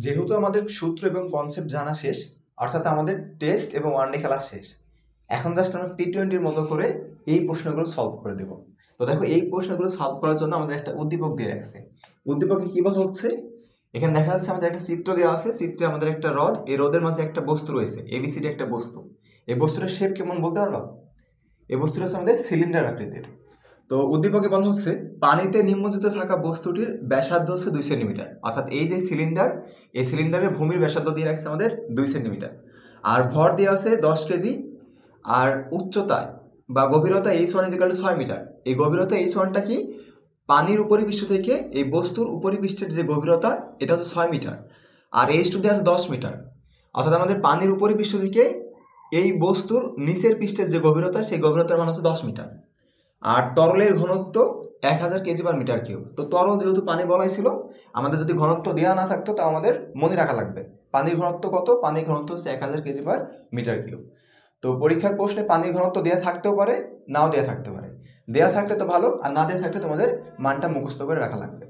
যেহেতু আমাদের সূত্র এবং কনসেপ্ট জানা শেষ, অর্থাৎ আমাদের টেস্ট এবং ওয়ানডে খেলা শেষ, এখন জাস্ট আমরা টি-20 মতো করে এই প্রশ্নগুলো সলভ করে দেব। তো দেখো, এই প্রশ্নগুলো সলভ করার জন্য আমাদের একটা উদ্দীপক দিয়ে রাখছে। উদ্দীপকে কি বলা হচ্ছে, এখানে দেখা যাচ্ছে আমাদের একটা চিত্র দেওয়া আছে। চিত্রে আমাদের একটা রড, এই রোদের মাঝে একটা বস্তু রয়েছে, এবিসিডি একটা বস্তু। এই বস্তুটার শেপ কেমন বলতে পারবা? এই বস্তুটা হচ্ছে আমাদের সিলিন্ডার আকৃতির। তো উদ্দীপকে বলা হচ্ছে পানিতে নিমজ্জিত থাকা বস্তুটির ব্যাসার্ধ হচ্ছে 2 সেন্টিমিটার। অর্থাৎ এই যে সিলিন্ডার, এই সিলিন্ডারের ভূমির ব্যাসার্ধ দিয়ে রাখছে আমাদের 2 সেন্টিমিটার, আর ভর দেওয়া আছে 10 কেজি, আর উচ্চতায় বা গভীরতা H1 = 6 মিটার। এই গভীরতা H1টা কি? পানির উপরিপৃষ্ঠ থেকে এই বস্তুর উপরিপৃষ্ঠের যে গভীরতা, এটা হচ্ছে 6 মিটার, আর H2 দিয়ে আছে 10 মিটার। অর্থাৎ আমাদের পানির উপরিপৃষ্ঠ থেকে এই বস্তুর নিচের পৃষ্ঠের যে গভীরতা, সেই গভীরতার মান হচ্ছে 10 মিটার। আর তরলের ঘনত্ব 1000 কেজি/মিটার কিউব। তো তরল যেহেতু পানি বলাই ছিল, আমাদের যদি ঘনত্ব দেওয়া না থাকতো তা আমাদের মনে রাখা লাগবে পানির ঘনত্ব কত। পানির ঘনত্ব হচ্ছে 1000 কেজি/মিটার কিউব। তো পরীক্ষার প্রশ্নে পানির ঘনত্ব দেওয়া থাকতেও পারে, নাও দেওয়া থাকতে পারে। দেওয়া থাকলে তো ভালো, আর না দেওয়া থাকলে তোমাদের মানটা মুখস্থ করে রাখা লাগবে।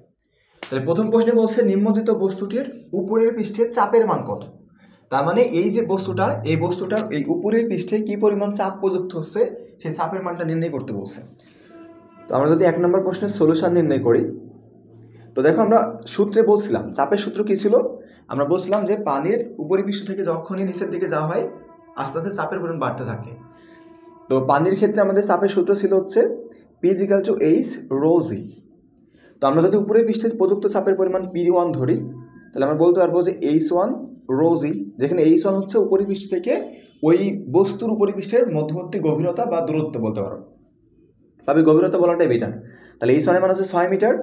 তাহলে প্রথম প্রশ্নে বলছে নিম্নজিত বস্তুটির উপরের পৃষ্ঠে চাপের মান কত। তার মানে এই যে বস্তুটা, এই বস্তুটার এই উপরের পৃষ্ঠে কি পরিমাণ চাপ প্রযুক্ত হচ্ছে, সেই চাপের মানটা নির্ণয় করতে বলছে। তো আমরা যদি 1 নম্বর প্রশ্নের সলিউশন নির্ণয় করি, তো দেখো আমরা সূত্রে বলছিলাম, চাপের সূত্র কি ছিল? আমরা বলছিলাম যে পানির উপরিপৃষ্ঠ থেকে যখনই নিচের দিকে যাওয়া হয়, আস্তে আস্তে চাপের পরিমাণ বাড়তে থাকে। তো পানির ক্ষেত্রে আমাদের চাপের সূত্র ছিল হচ্ছে P = H ρg। তো আমরা যদি উপরের পৃষ্ঠে প্রযুক্ত চাপের পরিমাণ P1 ধরি, তাহলে আমরা বলতে পারবো যে H1 ρg, যেখানে H1 হচ্ছে উপরিপৃষ্ঠ থেকে ওই বস্তুর উপরিপৃষ্ঠের মধ্যবর্তী গভীরতা বা দূরত্ব বলতে পারো, তবে গভীরতা বলাটাই বেটার। তাহলে H1 এর মান হচ্ছে 6 মিটার,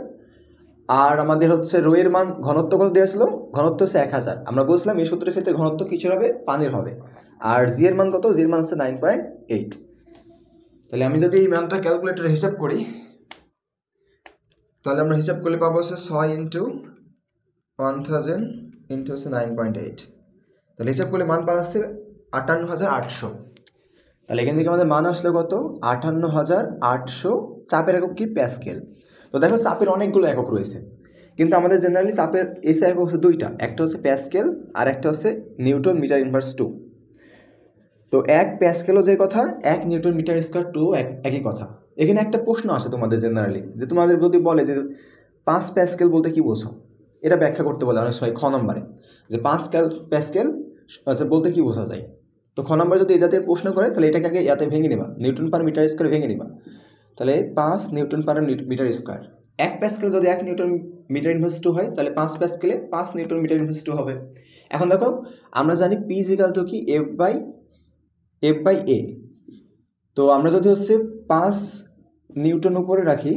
আর আমাদের হচ্ছে রো এর মান, ঘনত্ব কত দেওয়া ছিল? ঘনত্ব হচ্ছে 1000। আমরা বলছিলাম এই সূত্রের ক্ষেত্রে ঘনত্ব কিসের হবে? পানির হবে। আর জি এর মান কত? জি এর মান হচ্ছে 9.8। তাহলে আমি যদি এই মানটা ক্যালকুলেটরে হিসাব করি, তাহলে আমরা হিসাব করলে পাবো হচ্ছে 6 × 1000 × হচ্ছে 9.8। তাহলে হিসাব করলে মান পাওয়া যাচ্ছে 58,800। তাহলে এখান থেকে আমাদের মান আসলে কত? 58,800। চাপের একক কি? প্যাসকেল। তো দেখো, চাপের অনেকগুলো একক রয়েছে, কিন্তু আমাদের জেনারেলি চাপের এসে একক হচ্ছে দুইটা, একটা হচ্ছে প্যাসকেল আর একটা হচ্ছে নিউটন মিটার ইনভার্স 2। তো 1 প্যাসকেলও যে কথা, 1 নিউটন মিটার স্কয়ার 2 একই কথা। এখানে একটা প্রশ্ন আসে তোমাদের জেনারেলি, যে তোমাদের যদি বলে যে 5 প্যাসকেল বলতে কি বোঝো, এটা ব্যাখ্যা করতে বলে অনেক সময় খ নম্বরে, যে 5 প্যাসকেল বলতে কি বোঝা যায়। তো খ নম্বর যদি এই জাতীয় প্রশ্ন করে, তাহলে এটাকে আগে ইয়াতে ভেঙে নেবা, নিউটন পার মিটার স্কয়ার ভেঙে নেবা। তাহলে 5 newton per metre square. 1 pascal যদি 1 নিউটন মিটার ইনভার্স 2 হয়, তাহলে 5 প্যাসকেলে 5 নিউটন মিটার ইনভার্স 2 হবে। এখন দেখো, আমরা জানি P = কি? F/A। তো আমরা যদি হচ্ছে 5 নিউটন উপরে রাখি,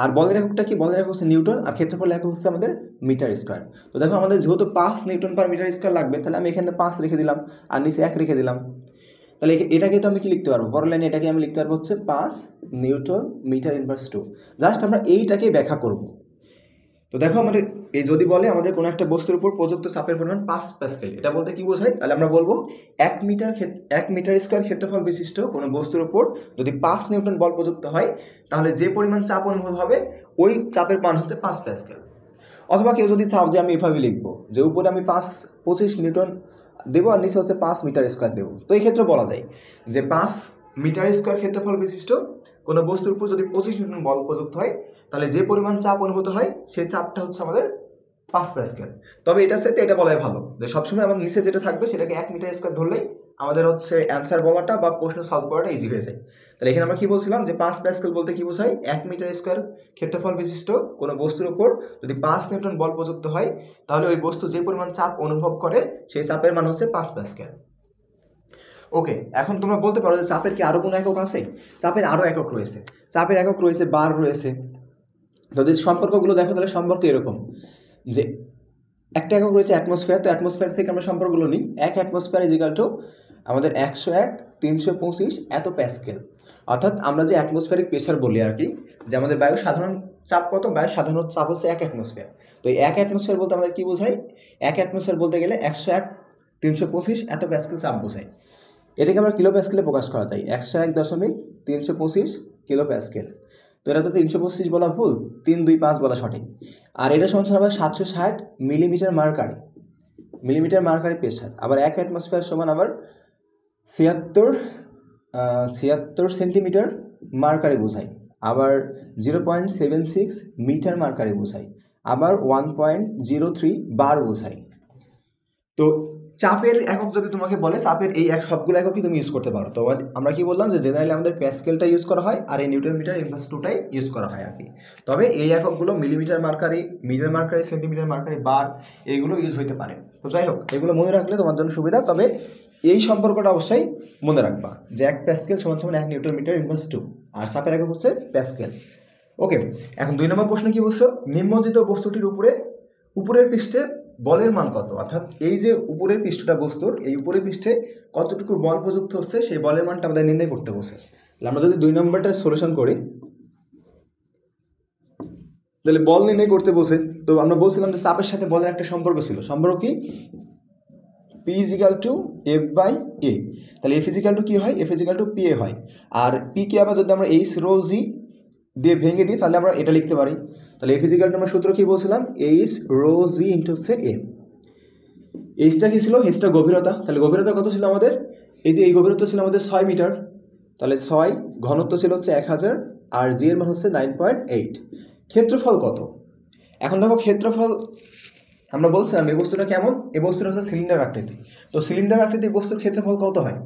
আর বলের এককটা কি? বলের একক হচ্ছে নিউটন, আর ক্ষেত্রফল একক হচ্ছে আমাদের মিটার স্কয়ার। তো দেখো, আমাদের যেহেতু 5 নিউটন পার মিটার স্কয়ার লাগবে, তাহলে আমি এখানে 5 রেখে দিলাম, আর নিচে 1 রেখে দিলাম। তাহলে এটাকে তো আমি কি লিখতে পারবো? পরের লাইনে এটাকে আমি লিখতে পারবো হচ্ছে 5 নিউটন মিটার ইনভার্স 2। জাস্ট আমরা এইটাকেই ব্যাখ্যা করব। তো দেখো, আমাদের এই যদি বলে আমাদের কোনো একটা বস্তুর উপর প্রযুক্ত চাপের পরিমাণ 5 প্যাসকেল, এটা বলতে কি বোঝায়? তাহলে আমরা বলবো 1 মিটার স্কয়ার ক্ষেত্রফল বিশিষ্ট কোনো বস্তুর উপর যদি 5 নিউটন বল প্রযুক্ত হয়, তাহলে যে পরিমাণ চাপ অনুভব হবে, ওই চাপের মান হচ্ছে 5 প্যাসকেল। অথবা কেউ যদি চাও যে আমি এভাবে লিখবো, যে উপরে আমি 25 নিউটন দেবো, আর নিচে হচ্ছে 5 মিটার স্কয়ার দেবো। তো এই ক্ষেত্রে বলা যায় যে 5 মিটার স্কয়ার ক্ষেত্রফল বিশিষ্ট কোনো বস্তুর উপর যদি 25 নিউটন বল প্রযুক্ত হয়, তাহলে যে পরিমাণ চাপ অনুভূত হয়, সেই চাপটা হচ্ছে আমাদের 5 প্যাসকেল। তবে এটার সাথে এটা বলাই ভালো যে সবসময় আমাদের নিচে যেটা থাকবে সেটাকে 1 মিটার স্কয়ার ধরলেই আমাদের হচ্ছে অ্যান্সার বলাটা বা প্রশ্ন সলভ করাটা ইজি হয়ে যায়। তাহলে এখানে আমরা কি বলছিলাম, যে 5 প্যাসকেল বলতে কি বোঝায়? 1 মিটার স্কয়ার ক্ষেত্রফল বিশিষ্ট কোনো বস্তুর উপর যদি 5 নিউটন বল প্রযুক্ত হয়, তাহলে ওই বস্তু যে পরিমাণ চাপ অনুভব করে, সেই চাপের মান হচ্ছে 5 প্যাসকেল। ওকে, এখন তোমরা বলতে পারো যে চাপের কি আরও কোনো একক আছে? চাপের আরও একক রয়েছে। চাপের একক রয়েছে, বার রয়েছে। যদি সম্পর্কগুলো দেখো, তাহলে সম্পর্ক এরকম যে একটা একক রয়েছে অ্যাটমসফিয়ার। তো অ্যাটমসফিয়ার থেকে আমরা সম্পর্কগুলো নিই। 1 অ্যাটমসফিয়ার = আমাদের 101 325 এত প্যাসকেল। অর্থাৎ আমরা যে অ্যাটমসফিয়ারিক প্রেশার বলি আর কি, যে আমাদের বায়ুর সাধারণ চাপ কত? বায়ুর সাধারণ চাপ হচ্ছে 1 অ্যাটমসফিয়ার। তো এই 1 অ্যাটমসফিয়ার বলতে আমাদের কী বোঝায়? 1 অ্যাটমসফিয়ার বলতে গেলে 101 325 এত প্যাসকেল চাপ বোঝায়। এটাকে আমরা কিলো প্যাসকেলে প্রকাশ করা যায়, 101.325 কিলো প্যাসকেল। তো এটা তো 325 বলা ভুল, 325 বলা সঠিক। আর এটা সমান হবে 760 millimetre mercury. Millimetre mercury pressure, আবার 1 অ্যাটমসফিয়ার সমান আবার 76 সেন্টিমিটার মার্কারি বোঝায়, আবার 0.76 মিটার মার্কারি বোঝায়, আবার 1.03 বার বোঝায়। তো চাপের একক যদি তোমাকে বলে, চাপের এই সবগুলো এককই তুমি ইউজ করতে পারো। তো আমরা কি বললাম যে জেনারেলি আমাদের প্যাসকেলটা ইউজ করা হয় আর এই নিউটন মিটার ইনভার্স টুটাই ইউজ করা হয় আর কি। তবে এই এককগুলো millimetre mercury, metre mercury, centimetre mercury, bar এইগুলো ইউজ হইতে পারে। তো যাই হোক, এগুলো মনে রাখলে তোমার জন্য সুবিধা। তবে এই সম্পর্কটা অবশ্যই মনে রাখবা যে 1 প্যাসকেল সমান সমান 1 নিউটন মিটার ইনভার্স 2, আর চাপের একক হচ্ছে প্যাসকেল। ওকে, এখন 2 নম্বর প্রশ্ন কি বলছো, নিম্নজিত বস্তুটির উপরের পৃষ্ঠে বলের মান কত? অর্থাৎ এই যে উপরের পৃষ্ঠটা বস্তুর, এই উপরের পৃষ্ঠে কতটুকু বল প্রযুক্ত হচ্ছে সেই বলের মানটা আমাদের নির্ণয় করতে বসে। তাহলে আমরা যদি 2 নম্বরটা সলিউশন করি, তাহলে বল নির্ণয় করতে বসে, তো আমরা বলছিলাম যে চাপের সাথে বলের একটা সম্পর্ক ছিল। সম্পর্ক কি? P = F/A। তাহলে F = কি হয়? F = PA হয়। আর P কে আবার যদি আমরা H ρg দিয়ে ভেঙে দিই তাহলে আমরা এটা লিখতে পারি। তাহলে F = আমরা সূত্র কি বলছিলাম? H ρg হচ্ছে A। এইচটা কি ছিল? এইচটা গভীরতা। তাহলে গভীরতা কত ছিল আমাদের? এই যে এই গভীরতা ছিল আমাদের 6 মিটার। তাহলে 6, ঘনত্ব ছিল হচ্ছে 1000, আর জি এর মান হচ্ছে 9.8। ক্ষেত্রফল কত? এখন দেখো ক্ষেত্রফল আমরা বলছিলাম এই বস্তুটা কেমন, এই বস্তুটা হচ্ছে সিলিন্ডার আকৃতি। তো সিলিন্ডার আকৃতির বস্তুর ক্ষেত্রফল কত হয়?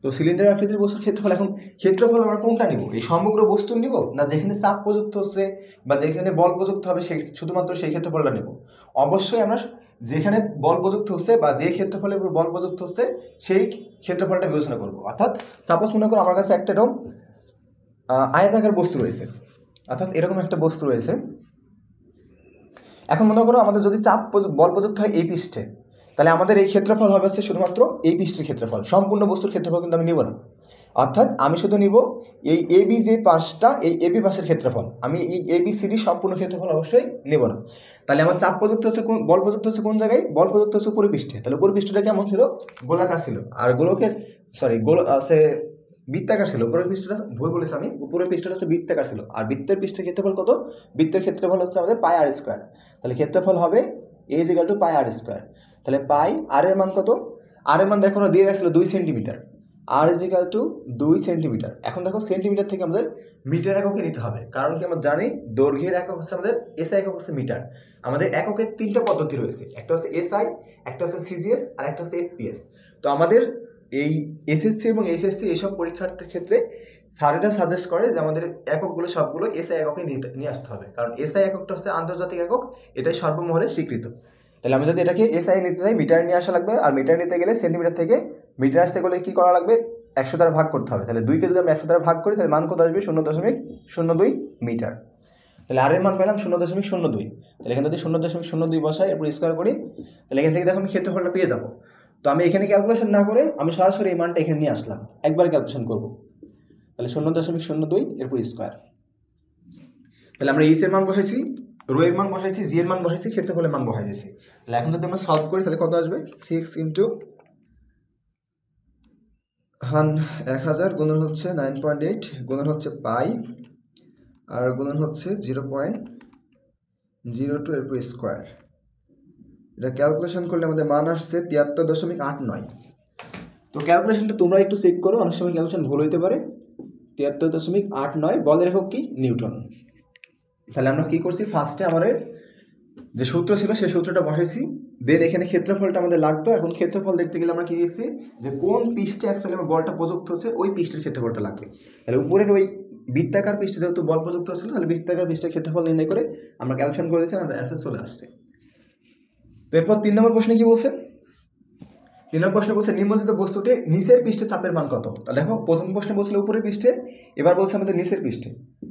তো সিলিন্ডার আকৃতির বস্তুর ক্ষেত্রফল, এখন ক্ষেত্রফল আমরা কোনটা নিব? এই সমগ্র বস্তু নিব, না যেখানে চাপ প্রযুক্ত হচ্ছে বা যেখানে বল প্রযুক্ত হবে সেই শুধুমাত্র সেই ক্ষেত্রফলটা নেব? অবশ্যই আমরা যেখানে বল প্রযুক্ত হচ্ছে বা যে ক্ষেত্রফলের উপর বল প্রযুক্ত হচ্ছে সেই ক্ষেত্রফলটা বিবেচনা করব। অর্থাৎ সাপোজ মনে করো আমার কাছে একটা এরকম আয়তাকার বস্তু রয়েছে, অর্থাৎ এরকম একটা বস্তু রয়েছে। এখন মনে করো আমাদের যদি বল প্রযুক্ত হয় এই পৃষ্ঠে, তাহলে আমাদের এই ক্ষেত্রফল হবে হচ্ছে শুধুমাত্র এই পৃষ্ঠের ক্ষেত্রফল, সম্পূর্ণ বস্তুর ক্ষেত্রফল কিন্তু আমি নিব না। অর্থাৎ আমি শুধু নিব এই এবি যে পাশটা, এই এবি পাশের ক্ষেত্রফল, আমি এই ABCD সম্পূর্ণ ক্ষেত্রফল অবশ্যই নেব না। তাহলে আমার চাপ প্রযুক্ত হচ্ছে বল প্রযুক্ত হচ্ছে কোন জায়গায়? বল প্রযুক্ত হচ্ছে উপরে পৃষ্ঠে। তাহলে উপরে পৃষ্ঠটা কেমন ছিল? গোলাকার ছিল। আর বৃত্তাকার ছিল। উপরের পৃষ্ঠটা ভুল বলেছি আমি, উপরের পৃষ্ঠটা হচ্ছে বৃত্তাকার ছিল। আর বৃত্তের পৃষ্ঠের ক্ষেত্রফল কত? বৃত্তের ক্ষেত্রফল হচ্ছে আমাদের πr²। তাহলে ক্ষেত্রফল হবে A = πr²। তাহলে পাই আর এর মান কত? আর এর মান দেখো না দিয়ে রাখছিল 2 সেন্টিমিটার। R = 2 centimetre. এখন দেখো সেন্টিমিটার থেকে আমাদের মিটার এককে নিতে হবে, কারণ কি আমরা জানি দৈর্ঘ্যের একক হচ্ছে আমাদের SI একক হচ্ছে মিটার। আমাদের এককের 3টা পদ্ধতি রয়েছে, একটা হচ্ছে SI, একটা হচ্ছে CGS, আর একটা হচ্ছে FPS। তো আমাদের এই SSC এবং HSC এইসব পরীক্ষার্থীর ক্ষেত্রে স্যারেরা সাজেস্ট করে যে আমাদের এককগুলো সবগুলো SI এককে নিয়ে আসতে হবে, কারণ SI এককটা হচ্ছে আন্তর্জাতিক একক, এটাই সর্বমহলে স্বীকৃত। তাহলে আমি যদি এটাকে SI নিতে চাই, মিটার নিয়ে আসা লাগবে। আর মিটার নিতে গেলে সেন্টিমিটার থেকে মিটার আসতে গেলে কী করা লাগবে? 100 দ্বারা ভাগ করতে হবে। তাহলে 2কে যদি আমি 100 দ্বারা ভাগ করি তাহলে মান কত আসবে? 0.02 মিটার। তাহলে আর এর মান পেলাম 0.02। তাহলে এখানে যদি 0.02 বসাই, এরপর স্কোয়ার করি, তাহলে এখান থেকে দেখো আমি ক্ষেত্রফলটা পেয়ে যাবো। তো আমি এখানে ক্যালকুলেশন না করে আমি সরাসরি এই মানটা এখানে নিয়ে আসলাম, একবার ক্যালকুলেশন করবো। তাহলে 0.02 এরপর স্কোয়ার। তাহলে আমরা এইচ এর মান বসাইছি, রো এর মান বসাইছি, জি এর মান বসাইছি, ক্ষেত্রফলের মান বসাই দিয়েছি। তাহলে এখন যদি আমরা সলভ করি তাহলে কত আসবে? 6 × 1000 গুণন হচ্ছে 9.8 গুণন হচ্ছে পাই, আর গুণন হচ্ছে 0.02 এরপর স্কোয়ার। এটা ক্যালকুলেশন করলে আমাদের মান আসছে 73.89। তো ক্যালকুলেশনটা তোমরা একটু চেক করো, অনেক সময় ক্যালকুলেশন ভুল হইতে পারে। 73.89। বলের একক কি? নিউটন। তাহলে আমরা কি করছি, ফার্স্টে আমাদের যে সূত্র ছিল সেই সূত্রটা বসাইছি, দেন এখানে ক্ষেত্রফলটা আমাদের লাগতো। এখন ক্ষেত্রফল দেখতে গেলে আমরা কি দেখছি যে কোন পৃষ্ঠে অ্যাকচুয়ালি আমার বলটা প্রযুক্ত হচ্ছে ওই পৃষ্ঠের ক্ষেত্রফলটা লাগবে। তাহলে উপরের ওই বৃত্তাকার পৃষ্ঠে যেহেতু বল প্রযুক্ত হচ্ছিল, তাহলে বৃত্তাকার পৃষ্ঠের ক্ষেত্রফল নির্ণয় করে আমরা ক্যালকুলেশন করে দিয়েছি, আমাদের অ্যান্সার চলে আসছে। তো এরপর 3 নম্বর প্রশ্নে কি বলছে? 3 নম্বর প্রশ্নে বলছে নিম্নলিখিত বস্তুটি নিচের পৃষ্ঠে চাপের মান কত? তাহলে দেখো প্রথম প্রশ্নে বলছিল উপরের পৃষ্ঠে, এবার বলছে আমাদের নিচের পৃষ্ঠে।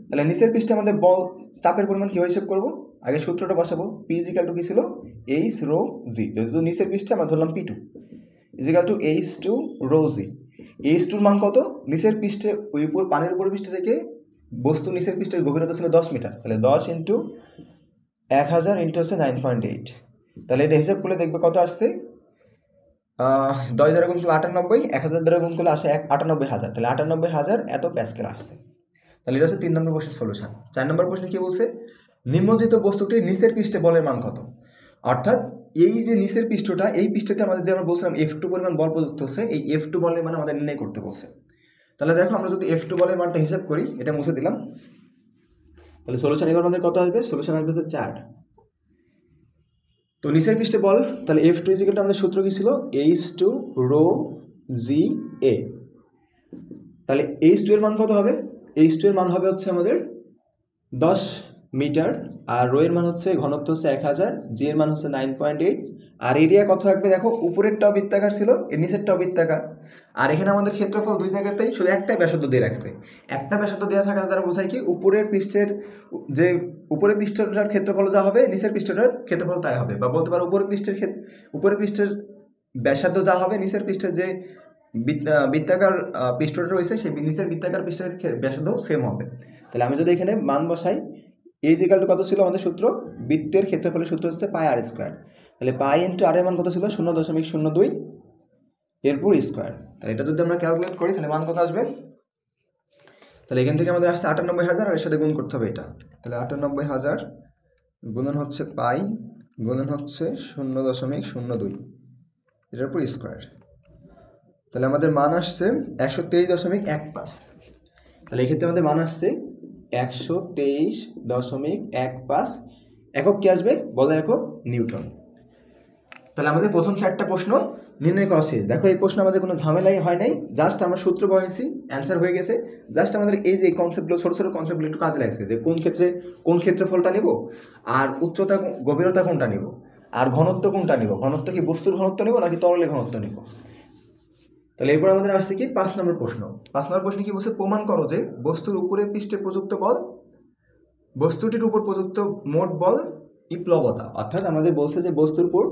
তাহলে নিচের পৃষ্ঠে আমাদের বল চাপের পরিমাণ কীভাবে হিসেব করবো? আগে সূত্রটা বসাবো। P = কি ছিল? H ρg। যেহেতু নিচের পৃষ্ঠে আমরা ধরলাম P2 = H2ρg। H2 মান কত? নিচের পৃষ্ঠে ওই উপর পানির উপর পৃষ্ঠে থেকে বস্তু নিচের পৃষ্ঠের গভীরতা ছিল 10 মিটার। তাহলে 10 × 1000 × হচ্ছে 9.8। তাহলে এটা হিসাব করলে দেখবে কত আসছে? 10 দ্বারা গুণ করলে 98, 1000 দ্বারা গুণ করলে আসে 98,000। তাহলে 98,000 এত প্যাসকেল আসছে। তাহলে এটা হচ্ছে 3 নম্বর প্রশ্নের সলিউশন। 4 নম্বর প্রশ্নে কি বলছে? নিম্নলিখিত বস্তুটির নিচের পৃষ্ঠে বলের মান কত? অর্থাৎ এই যে নিচের পৃষ্ঠটা, এই পৃষ্ঠতে আমাদের যে আমরা বলছিলাম F2 পরিমাণ বল প্রযুক্ত হচ্ছে, এই F2 বলের মান আমাদের নির্ণয় করতে বলছে। তাহলে দেখো আমরা যদি F2 বলের মানটা হিসাব করি, এটা মুছে দিলাম, তাহলে সলিউশন এবার আমাদের কত আসবে? সলিউশন আসবে হচ্ছে 4। তো নিচের পৃষ্ঠে বল, তাহলে F2 ইকুয়াল টু আমাদের সূত্র কি ছিল? H2 রো জি এ। তাহলে H2 এর মান কত হবে? H2 এর মান হবে হচ্ছে আমাদের 10 মিটার, আর রো এর মান হচ্ছে, ঘনত্ব হচ্ছে 1000, জি এর মান হচ্ছে 9.8, আর এরিয়া কত থাকবে? দেখো উপরেরটাও বৃত্তাকার ছিল, এর নিচেরটাও বৃত্তাকার, আর এখানে আমাদের ক্ষেত্রফল দুই জায়গাতেই শুধু একটাই ব্যাসার্ধ দিয়ে রাখছে। একটা ব্যাসার্ধ দেওয়া থাকার দ্বারা বোঝায় কি, উপরের পৃষ্ঠের যে উপরের পৃষ্ঠটার ক্ষেত্রফল যা হবে, নিচের পৃষ্ঠটার ক্ষেত্রফল তাই হবে, বা বলতে পারো উপরের পৃষ্ঠের ব্যাসার্ধ যা হবে, নিচের পৃষ্ঠের যে বৃত্তাকার পৃষ্ঠটা রয়েছে, সেই নিচের বৃত্তাকার পৃষ্ঠের ব্যাসার্ধ সেম হবে। তাহলে আমি যদি এখানে মান বসাই, এই যে কত ছিল আমাদের সূত্র? বৃত্তের ক্ষেত্রফলের সূত্র হচ্ছে পাই আর স্কোয়ার। তাহলে পাই ইন্টু আর এর মান কত ছিল? 0.02 এরপর স্কোয়ার। তাহলে এটা যদি আমরা ক্যালকুলেট করি, তাহলে মান কত আসবে? তাহলে এখান থেকে আমাদের আসছে 98,000, আর এর সাথে গুণ করতে হবে এটা। তাহলে 98,000 গুণন হচ্ছে পাই, গুণন হচ্ছে 0.02, এটার উপর স্কোয়ার। তাহলে আমাদের মান আসছে 123.15। তাহলে এক্ষেত্রে আমাদের মান আসছে 123.15। একক কি আসবে? বলের একক নিউটন। তাহলে আমাদের প্রথম 4টা প্রশ্ন নির্ণয় করা শেষ। দেখো এই প্রশ্ন আমাদের কোনো ঝামেলাই হয় নাই, জাস্ট আমরা সূত্র বসাইছি, অ্যান্সার হয়ে গেছে। জাস্ট আমাদের এই যে কনসেপ্টগুলো, ছোটো ছোটো কনসেপ্টগুলো একটু কাজে লাগছে, যে কোন ক্ষেত্রে কোন ক্ষেত্রফলটা নেব, আর উচ্চতা গভীরতা কোনটা নেব, আর ঘনত্ব কোনটা নেব, ঘনত্ব কি বস্তুর ঘনত্ব নেব নাকি তরলের ঘনত্ব নেব। তাহলে এরপর আমাদের আসছে কি 5 নম্বর প্রশ্ন। 5 নম্বর প্রশ্নে কি বলছে? প্রমাণ করো যে বস্তুর উপরের পৃষ্ঠে প্রযুক্ত বল, বস্তুটির উপর প্রযুক্ত মোট বল ই প্লবতা। অর্থাৎ আমাদের বলছে যে বস্তুর উপর,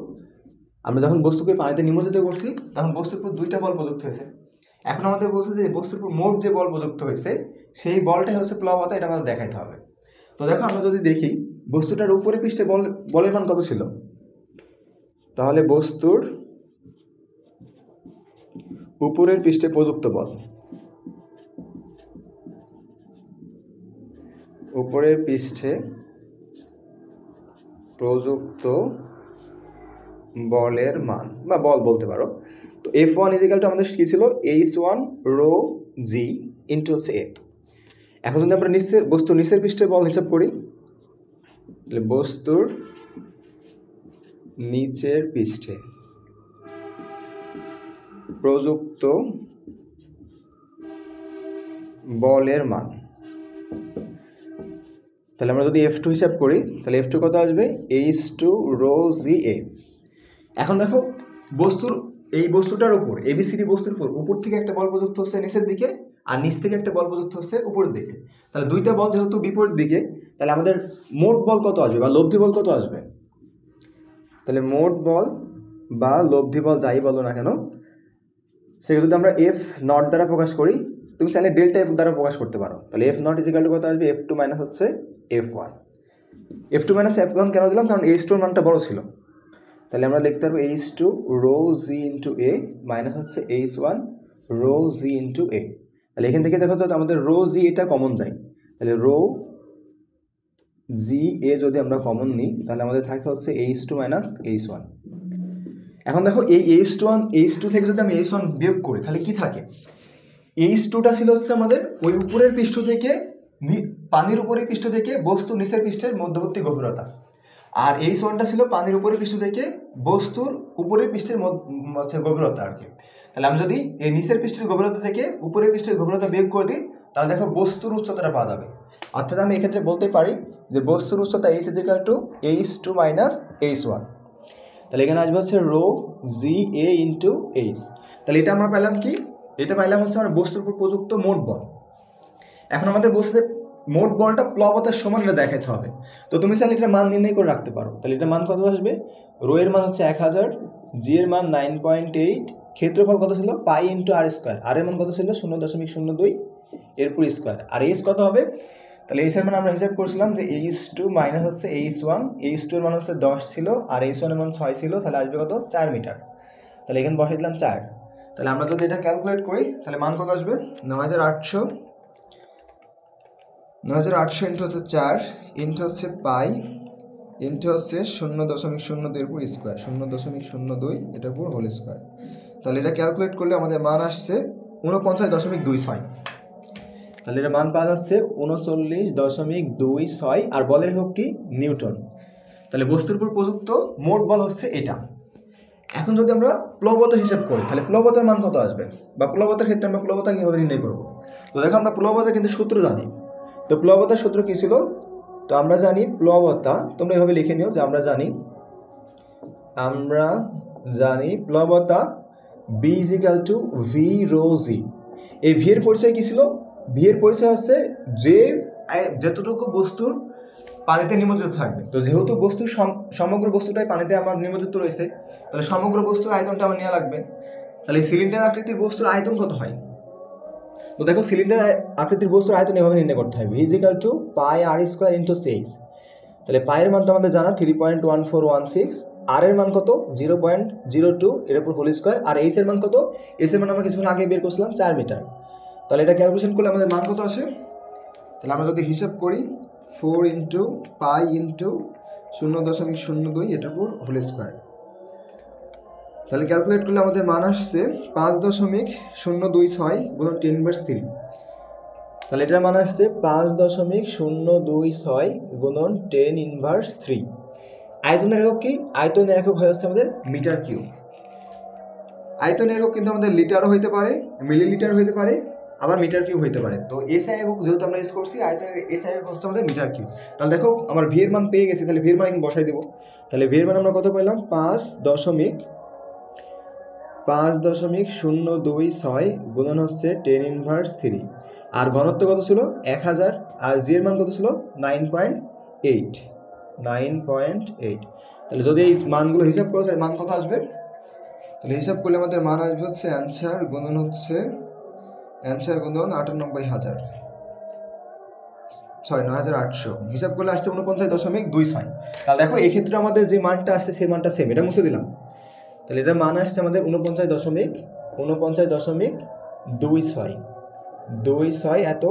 আমরা যখন বস্তুকে পানিতে নিমজ্জিত করছি, তখন বস্তুর উপর 2টা বল প্রযুক্ত হয়েছে। এখন আমাদের বলছে যে বস্তুর উপর মোট যে বল প্রযুক্ত হয়েছে, সেই বলটাই হচ্ছে প্লবতা, এটা আমাদের দেখাইতে হবে। তো দেখো আমরা যদি দেখি বস্তুটার উপরে পৃষ্ঠে বলের মান কত ছিল, তাহলে বস্তুর উপরের পৃষ্ঠে প্রযুক্ত বল, উপরের পৃষ্ঠে প্রযুক্ত বলের মান, বা বল বলতে পারো। তো F1 ইজিক্যাল টু আমাদের কি ছিল? H1 রো জি ইন্টু হচ্ছে এ। এখন যদি আমরা বস্তুর নিচের পৃষ্ঠে বল হিসাব করি, তাহলে বস্তুর নিচের পৃষ্ঠে প্রযুক্ত বলের মান, তাহলে আমরা যদি F2 হিসাব করি, তাহলে F2 কত আসবে? H2 রো জি এ। এখন দেখো এই বস্তুটার উপর, এবিসিডি বস্তুর উপর থেকে একটা বল প্রযুক্ত হচ্ছে নিচের দিকে, আর নিচ থেকে একটা বল প্রযুক্ত হচ্ছে উপরের দিকে। তাহলে 2টা বল যেহেতু বিপরীত দিকে, তাহলে আমাদের মোট বল কত আসবে, বা লব্ধি বল কত আসবে? তাহলে মোট বল বা লব্ধি বল যাই বলো না কেন, সেটা যদি আমরা F নট দ্বারা প্রকাশ করি, তুমি চাইলে ডেল্টা F দ্বারা প্রকাশ করতে পারো। তাহলে F নট ইজিক্যাল টু কত আসবে? F2 মাইনাস হচ্ছে F1। F2 মাইনাস F1 কেন দিলাম? কারণ H2 এর মানটা বড় ছিল। তাহলে আমরা লিখতে পারবো H2 রো জি ইন্টু এ মাইনাস হচ্ছে H1 রো জি ইন্টু এ। তাহলে এখান থেকে দেখো তো আমাদের রো জি এটা কমন যায়, তাহলে রো জি এ যদি আমরা কমন নিই, তাহলে আমাদের থাকে হচ্ছে H2 মাইনাস H1। এখন দেখো এই H2 থেকে যদি আমি H1 বিয়োগ করি, তাহলে কি থাকে? H2টা ছিল হচ্ছে আমাদের ওই উপরের পৃষ্ঠ থেকে, পানির উপরের পৃষ্ঠ থেকে বস্তুর নিচের পৃষ্ঠের মধ্যবর্তী গভীরতা, আর H1টা ছিল পানির উপরের পৃষ্ঠ থেকে বস্তুর উপরের পৃষ্ঠের গভীরতা আর কি। তাহলে আমি যদি এই নিচের পৃষ্ঠের গভীরতা থেকে উপরের পৃষ্ঠের গভীরতা বিয়োগ করে দিই, তাহলে দেখো বস্তুর উচ্চতাটা পাওয়া যাবে। অর্থাৎ আমি এক্ষেত্রে বলতে পারি যে বস্তুর উচ্চতা H is equal two H2 minus H1। তাহলে এখানে আসবে হচ্ছে রো জি এ ইন্টু এইচ। তাহলে এটা আমরা পেলাম কি? এটা পাইলাম হচ্ছে আমার বস্তুর উপর প্রযুক্ত মোট বল। এখন আমাদের বলছে মোট বলটা প্লবতার সমান এটা দেখাতে হবে। তো তুমি চাইলে এটা মান নির্ণয় করে রাখতে পারো। তাহলে এটা মান কত আসবে? রো এর মান হচ্ছে 1000, জি এর মান 9.8, ক্ষেত্রফল কত ছিল? পাই ইন্টু আর স্কোয়ার, আর এর মান কত ছিল? 0.02 এরপর স্কোয়ার, আর এইচ কত হবে? তাহলে এইচ এর মান আমরা হিসাব করেছিলাম যে H2 মাইনাস হচ্ছে H1, H2 এর মান হচ্ছে 10 ছিল, আর H1 এর মান 6 ছিল, তাহলে আসবে কত? 4 মিটার। তাহলে এখানে বসে দিলাম 4। তাহলে আমরা যদি এটা ক্যালকুলেট করি, তাহলে মান কত আসবে? 9800 ইন্টু হচ্ছে 4 ইন্টু হচ্ছে পাই ইন্টু হচ্ছে 0.02 উপর স্কোয়ার, 0.02 এটার উপর হোল স্কোয়ার। তাহলে এটা ক্যালকুলেট করলে আমাদের মান আসছে 49.26। তাহলে এটা মান পাওয়া যাচ্ছে 39.26 আর বলের হোক কি নিউটন। তাহলে বস্তুর উপর প্রযুক্ত মোট বল হচ্ছে এটা। এখন যদি আমরা প্লবতা হিসাব করি তাহলে প্লবতার মান কত আসবে, বা প্লবতার ক্ষেত্রে আমরা প্লবতা কীভাবে নির্ণয় করবো? তো দেখো আমরা প্লবতা কিন্তু সূত্র জানি। তো প্লবতার সূত্র কী ছিল? তো আমরা জানি প্লবতা, তোমরা এভাবে লিখে নিও যে আমরা জানি প্লবতা B is equal to V rho g. এই ভি এর পরিচয় কী ছিল? ভি এর পরিচয় হচ্ছে যে যতটুকু বস্তুর পানিতে নিমজ্জিত থাকবে। তো যেহেতু বস্তুর সমগ্র বস্তুটাই পানিতে আমার নিমজ্জিত রয়েছে, তাহলে সমগ্র বস্তুর আয়তনটা আমার নেওয়া লাগবে। তাহলে সিলিন্ডার আকৃতির বস্তুর আয়তন কত হয়? তো দেখো সিলিন্ডার আকৃতির বস্তুর আয়তন এভাবে নির্ণয় করতে হবে, V is equal to pi r square into 6। তাহলে পায়ের মান তো আমাদের জানা 3.1416, আর এর মান কত 0.02 এর উপর হোল স্কোয়ার, আর এইচ এর মান কত? এইচ এর মান আমরা কিছুক্ষণ আগে বের করছিলাম 4 মিটার। তাহলে এটা ক্যালকুলেশন করলে আমাদের মান কত আসে? তাহলে আমরা যদি হিসাব করি 4 ইন্টু পাই ইন্টু 0.02 এটার উপর হোল স্কোয়ার, তাহলে ক্যালকুলেট করলে আমাদের মান আসছে 5.026 গুণন 10^3। তাহলে এটার মান আসছে 5.026 গুণন 10^3। আয়তনের একক কি? আয়তনের একক হয়ে যাচ্ছে আমাদের মিটার কিউব। আয়তনের একক কিন্তু আমাদের লিটারও হইতে পারে, মিলিলিটার হইতে পারে, আবার মিটার কিউব হইতে পারে। তো এসআই একক যেহেতু আমরা ইউজ করছি, আয়তনের এসআই একক হচ্ছে আমাদের মিটার কিউব। তাহলে দেখো আমার ভি এর মান পেয়ে গেছি, তাহলে ভি এর মান এখন বসাই দেবো। তাহলে ভি এর মান আমরা কত পেলাম? 5.026 গুণন হচ্ছে 10^3। আর ঘনত্ব কত ছিল? 1000। আর জি এর মান কত ছিল? 9.8। তাহলে যদি এই মানগুলো হিসাব করা যায় মান কত আসবে? তাহলে হিসাব করলে আমাদের মান আসবে হচ্ছে অ্যান্সার গুণন 9800, হিসাব করলে আসছে 49.26। তাহলে দেখো এই ক্ষেত্রে আমাদের যে মানটা আসছে সেই মানটা সেম, এটা মুছে দিলাম। তাহলে এটা মান আসছে আমাদের 49.26। এত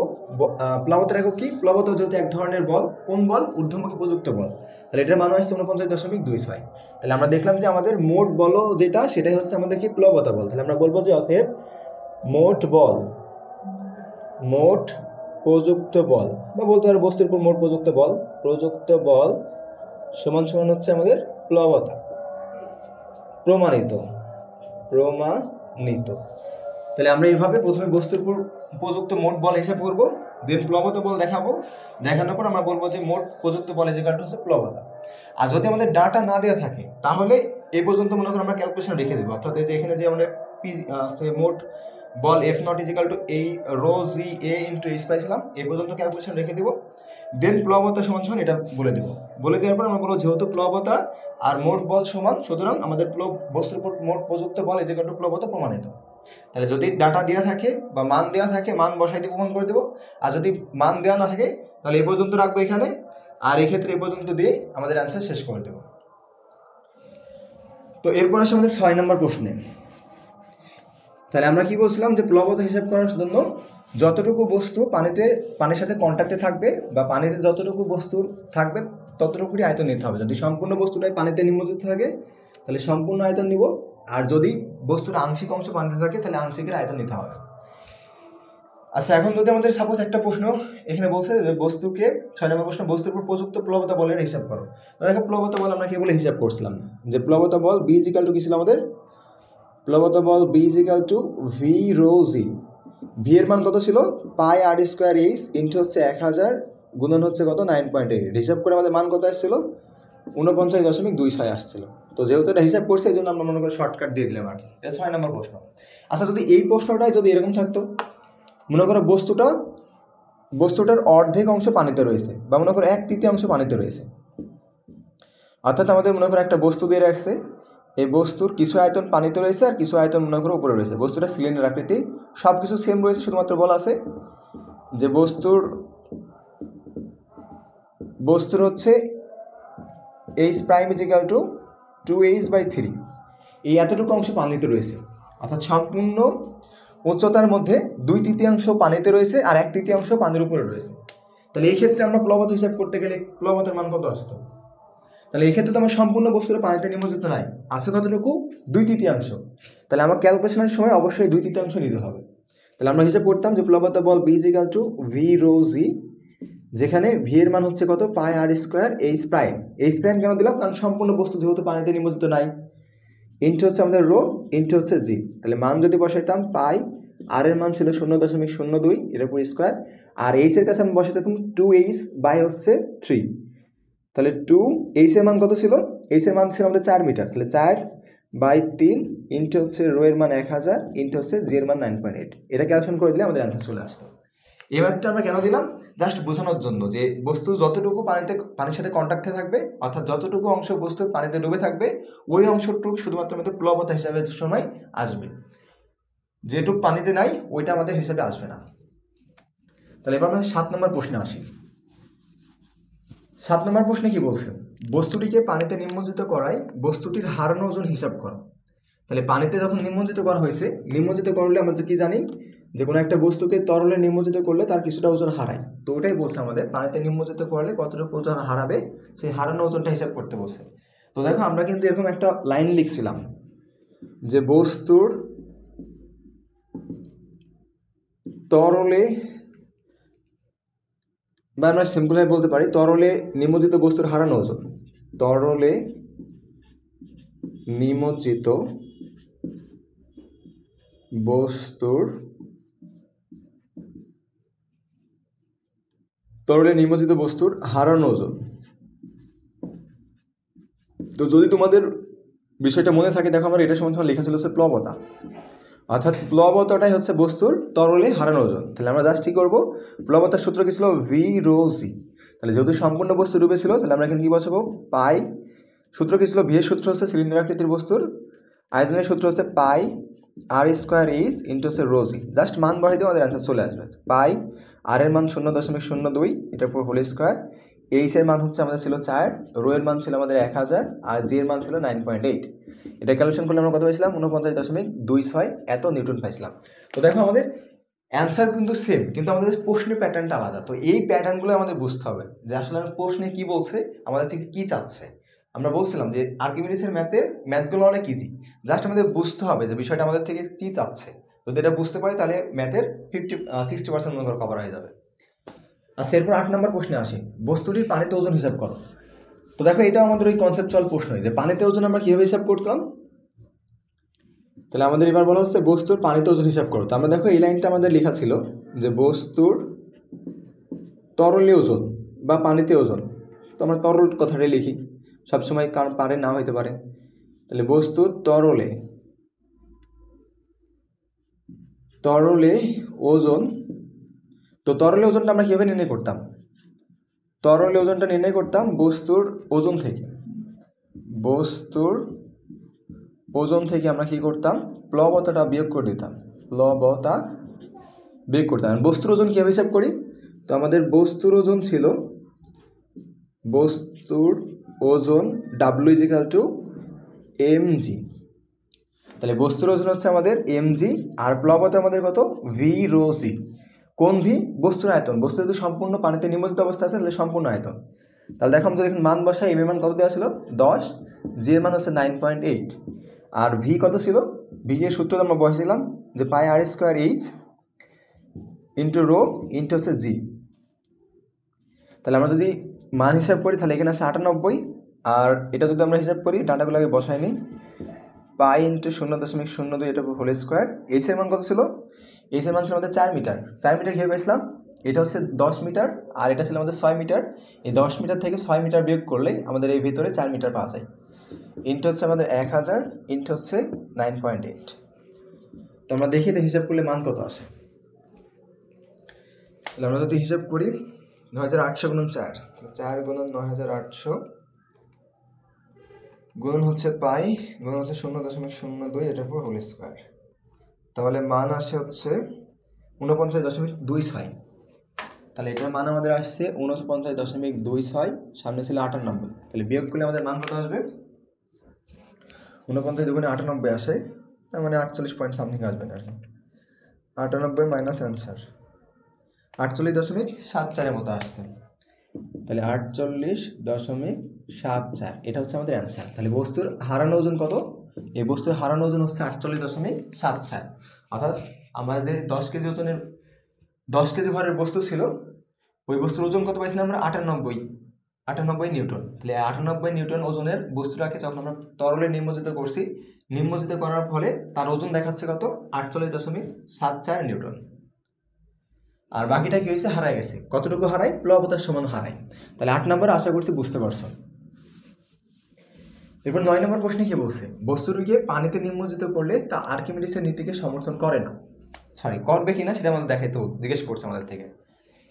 প্লাবতার একক কি? প্লাবতা যেহেতু এক ধরনের বল, কোন বল? ঊর্ধ্বমুখী প্রযুক্ত বল। তাহলে এটার মান আসছে 49.26। তাহলে আমরা দেখলাম যে আমাদের মোট বল যেটা, সেটাই হচ্ছে আমাদের কি? প্লাবতা বল। তাহলে আমরা বলবো যে অতএব মোট প্রযুক্ত বল, বা বলতে পারো বস্তুর উপর মোট প্রযুক্ত বল সমান সমান হচ্ছে আমাদের প্লাবতা। প্রমাণিত। তাহলে আমরা এইভাবে প্রথমে বস্তুর উপর প্রযুক্ত মোট বল হিসাব করবো, দেন প্লবতা বল দেখানোর পর আমরা বলবো যে মোট প্রযুক্ত বল ইকুয়াল হচ্ছে প্লবতা। আর যদি আমাদের ডাটা না দেওয়া থাকে তাহলে এই পর্যন্ত মনে করো আমরা ক্যালকুলেশন রেখে দেবো, অর্থাৎ এই যে এখানে যে আমরা মোট বল এফ নট ইজিক্যাল টু এই রো জি এ ইন্টু এইচ পাইছিলাম, এই পর্যন্ত ক্যালকুলেশন রেখে দেবো। দেন প্লবতা সমান এটা বলে দেবো। বলে দেওয়ার পর আমরা বলবো যেহেতু প্লবতা আর মোট বল সমান, সুতরাং আমাদের বস্তুর উপর মোট প্রযুক্ত বল ইজিক্যাল টু প্লবতা প্রমাণিত। তাহলে যদি ডাটা দেওয়া থাকে বা মান দেওয়া থাকে, মান বসাই দিয়ে প্রমাণ করে দেবো। আর যদি মান দেওয়া না থাকে তাহলে এই পর্যন্ত রাখবো এখানে, আর এক্ষেত্রে এই পর্যন্ত দিয়ে আমাদের অ্যান্সার শেষ করে দেবো। তো এরপর আসে আমাদের 6 নম্বর প্রশ্নে। তাহলে আমরা কি বলছিলাম যে প্লবতা হিসাব করার জন্য যতটুকু বস্তু পানির সাথে কন্ট্যাক্টে থাকবে বা পানিতে যতটুকু বস্তু থাকবে ততটুকুই আয়তন নিতে হবে। যদি সম্পূর্ণ বস্তুটাই পানিতে নিমজ্জিত থাকে তাহলে সম্পূর্ণ আয়তন নিব, আর যদি বস্তুর আংশিক অংশ পানিতে থাকে তাহলে আংশিকের আয়তন নিতে হবে। আচ্ছা, এখন যদি আমাদের সাপোজ একটা প্রশ্ন এখানে বলছে যে বস্তুকে 6 নম্বর প্রশ্ন, বস্তুর উপর প্রযুক্ত প্লবতা বলের হিসাব করো। দেখো প্লবতা বল আমরা কি বলে হিসাব করছিলাম যে প্লবতা বল বি ইকুয়াল টু কি ছিল আমাদের? প্লবতা বল B equal to V rho g. V এর মান কত ছিল? Pi r square h into হচ্ছে 1000 গুণন হচ্ছে কত? 9.8। হিসাব করে আমাদের মান কত আসছিল? 49.26 আসছিল। তো যেহেতু এটা হিসাব করছে এই জন্য আমরা মনে করি শর্টকাট দিয়ে দিলাম আর কি। এটা 6 নম্বর প্রশ্ন। আচ্ছা, যদি এই প্রশ্নটাই যদি এরকম থাকতো, মনে করো বস্তুটার অর্ধেক অংশ পানিতে রয়েছে, বা মনে করো 1/3 পানিতে রয়েছে, অর্থাৎ আমাদের মনে করো একটা বস্তু দিয়ে রাখছে, এই বস্তুর কিছু আয়তন পানিতে রয়েছে আর কিছু আয়তন মনে করো উপরে রয়েছে। বস্তুটা সিলিন্ডার আকৃতি, সব কিছু সেম রয়েছে, শুধুমাত্র বলা আছে যে বস্তুর হচ্ছে H prime is equal two 2h/3। এই এতটুকু অংশ পানিতে রয়েছে, অর্থাৎ সম্পূর্ণ উচ্চতার মধ্যে 2/3 পানিতে রয়েছে আর 1/3 পানির উপরে রয়েছে। তাহলে এই ক্ষেত্রে আমরা প্লবতা হিসাব করতে গেলে প্লবতার মান কত আসতো? তাহলে এই ক্ষেত্রে তো আমার সম্পূর্ণ বস্তুটা পানিতে নিমজ্জিত নাই, আছে কতটুকু? 2/3। তাহলে আমার ক্যালকুলেশনের সময় অবশ্যই 2/3 নিতে হবে। তাহলে আমরা হিসাব করতাম যে প্লবতা বল B is equal to V rho g, যেখানে ভি এর মান হচ্ছে কত? Pi r square h prime. H prime কেন দিলাম? কারণ সম্পূর্ণ বস্তু যেহেতু পানিতে নিমজ্জিত নাই, ইন্টু হচ্ছে আমাদের রো, ইন্টু হচ্ছে জি। তাহলে মান যদি বসাইতাম পাই, আর এর মান ছিল 0.02, এর উপর স্কোয়ার, আর এইচ এর কাছে আমি বসাইতাম 2h বাই হচ্ছে 3। তাহলে 2h এর মান কত ছিল? এইচ এর মান ছিল আমাদের 4 মিটার, তাহলে 4/3 ইন্টু হচ্ছে রো এর মান 1000 ইন্টু হচ্ছে জি এর মান 9.8। এটা ক্যালকুলেশন করে দিলে আমাদের অ্যান্সার চলে আসতো। এবারটা আমরা কেন দিলাম? জাস্ট বোঝানোর জন্য যে বস্তু যতটুকু পানির সাথে কন্ট্যাক্টে থাকবে, অর্থাৎ যতটুকু অংশ বস্তু পানিতে ডুবে থাকবে, ওই অংশটুকু শুধুমাত্র আমাদের প্লবতা হিসাবে সময় আসবে, যেটুকু পানিতে নাই ওইটা আমাদের হিসাবে আসবে না। তাহলে এবার আমরা 7 নম্বর প্রশ্নে আসি। 7 নম্বর প্রশ্নে কি বলছে? বস্তুটিকে পানিতে নিমজ্জিত করায় বস্তুটির হারানো ওজন হিসাব করো। তাহলে পানিতে যখন নিমজ্জিত করা হয়েছে, নিমজ্জিত করলে আমরা কি জানি যে কোনো একটা বস্তুকে তরলে নিমজ্জিত করলে তার কিছুটা ওজন হারায়। তো ওটাই বলছে আমাদের পানিতে নিমজ্জিত করলে কতটুকু ওজন হারাবে, সেই হারানো ওজনটা হিসাব করতে বলছে। তো দেখো আমরা কিন্তু এরকম একটা লাইন লিখছিলাম যে বস্তুর তরলে, বা আমরা সিম্পলভাবে বলতে পারি তরলে নিমজ্জিত বস্তুর হারানো ওজন, তরলে নিমজ্জিত বস্তুর হারানো ওজন। তো যদি তোমাদের বিষয়টা মনে থাকে, দেখো আমার এটা সময় লেখা ছিল হচ্ছে প্লবতা, অর্থাৎ প্লবতাটাই হচ্ছে বস্তুর তরলে হারানো ওজন। তাহলে আমরা জাস্ট কী করবো? প্লবতার সূত্র কী ছিল? ভি রো জি। তাহলে যেহেতু সম্পূর্ণ বস্তু ডুবে ছিল, তাহলে আমরা এখানে কী বসাবো? পাই। সূত্র কী ছিল? ভি এর সূত্র হচ্ছে সিলিন্ডার আকৃতির বস্তুর আয়তনের সূত্র হচ্ছে পাই আর স্কোয়ার এইচ ইন্টু হচ্ছে রো জি। জাস্ট মান বসাই দিয়ে আমাদের অ্যান্সার চলে আসবে। পাই আর এর মান 0.02, এটার উপর হোল স্কোয়ার, এইচ এর মান হচ্ছে আমাদের ছিল 4, রো এর মান ছিল আমাদের 1000, আর জি এর মান ছিল 9.8। এটা ক্যালকুলেশন করলে আমরা কত পাইছিলাম? 49.26 এত নিউটন পাইছিলাম। তো দেখো আমাদের অ্যান্সার কিন্তু সেম, কিন্তু আমাদের প্রশ্নের প্যাটার্নটা আলাদা। তো এই প্যাটার্নগুলো আমাদের বুঝতে হবে যে আসলে প্রশ্নে কি বলছে, আমাদের থেকে কি চাচ্ছে। আমরা বলছিলাম যে আর্কিমিডিসের ম্যাথগুলো অনেক ইজি, জাস্ট আমাদের বুঝতে হবে যে বিষয়টা আমাদের থেকে কি চাচ্ছে। যদি এটা বুঝতে পারি তাহলে ম্যাথের 60% মনে করে কভার হয়ে যাবে। আচ্ছা, এরপর 8 নম্বর প্রশ্নে আসি, বস্তুটির পানিতে ওজন হিসাব করো। তো দেখো এটা আমাদের ওই কনসেপচুয়াল প্রশ্নই যে পানিতে ওজন আমরা কীভাবে হিসাব করতাম। তাহলে আমাদের এবার বলা হচ্ছে বস্তুর পানিতে ওজন হিসাব করো। তো আমরা দেখো এই লাইনটা আমাদের লেখা ছিল যে বস্তুর তরলে ওজন বা পানিতে ওজন। তো আমরা তরল কথাটাই লিখি সবসময়, কারণ পারে না হইতে পারে। তাহলে বস্তুর তরলে ওজন। তো তরলে ওজনটা আমরা কীভাবে নির্ণয় করতাম? তরলে ওজনটা নির্ণয় করতাম বস্তুর ওজন থেকে। বস্তুর ওজন থেকে আমরা কী করতাম? প্লবতাটা বিয়োগ করে দিতাম। প্লবতা বিয়োগ করতাম। বস্তুর ওজন কীভাবে হিসাব করি? তো আমাদের বস্তুর ওজন ছিল W is equal two mg। তাহলে বস্তুর ওজন হচ্ছে আমাদের mg, আর প্লবতা আমাদের কত? ভি রো জি। কোন ভি? বস্তুর আয়তন। বস্তু যদি সম্পূর্ণ পানিতে নিমজ্জিত অবস্থা আছে তাহলে সম্পূর্ণ আয়তন। তাহলে দেখো আমরা দেখুন মান বসাই, এম এর মান কত দেওয়া ছিল? 10, জি এর মান হচ্ছে 9.8, আর ভি কত ছিল? ভি এর সূত্র আমরা বসাইছিলাম যে pi r square h into rho into হচ্ছে জি। তাহলে আমরা যদি মান হিসাব করি তাহলে এখানে আসে 98, আর এটা যদি আমরা হিসাব করি ডাটাগুলো আগে বসাই নিই, পাই ইন্টু 0.02, এটা হোল স্কোয়ার। এইচ এর মান কত ছিল? এইচ এর মান ছিল আমাদের 4 মিটার। 4 মিটার কীভাবে পেয়েছিলাম? এটা হচ্ছে 10 মিটার আর এটা ছিল আমাদের 6 মিটার। এই 10 মিটার থেকে 6 মিটার বিয়োগ করলেই আমাদের এই ভিতরে 4 মিটার পাওয়া যায়। ইন্টু হচ্ছে আমাদের 1000 ইন্টু হচ্ছে 9.8। তো আমরা দেখি এটা হিসাব করলে মান কত আসে। তাহলে আমরা যদি হিসাব করি 9800 গুণন 4, 4 গুণন 9800 গুণন হচ্ছে পাই গুণন হচ্ছে 0.02, এটার উপর হোল স্কোয়ার। তাহলে মান আসে হচ্ছে 49.26। তাহলে এটার মান আমাদের আসছে 49.26, সামনে ছিল 98। তাহলে বিয়োগ করলে আমাদের মান কত আসবে? 49 দুগুণে 98 আসে, তার মানে 48 পয়েন্ট সামথিং আসবে আর কি। 98 মাইনাস অ্যান্সার 48.74 মতো আসছে। তাহলে 48.74 7.4, এটা হচ্ছে আমাদের অ্যান্সার। তাহলে বস্তুর হারানো ওজন কত? এই বস্তুর হারানো ওজন হচ্ছে 48.74। অর্থাৎ আমরা যে 10 কেজি ভরের বস্তু ছিল, ওই বস্তুর ওজন কত পাইছিলাম আমরা? 98 নিউটন। তাহলে 98 নিউটন ওজনের বস্তুটাকে যখন আমরা তরলে নিমজ্জিত করছি, নিমজ্জিত করার ফলে তার ওজন দেখাচ্ছে কত? 48.74 নিউটন। আর বাকিটা কি হয়েছে? হারায় গেছে। কতটুকু হারায়? প্লবতার সমান হারায়। তাহলে 8 নম্বর আশা করছি বুঝতে পারছো। এরপর 9 নম্বর প্রশ্নে কি বলছে? বস্তুটিকে পানিতে নিমজ্জিত করলে তা আর্কিমিডিসের নীতিকে সমর্থন করে না। করবে কিনা সেটা আমাদের দেখাইতে জিজ্ঞেস করছে আমাদের থেকে।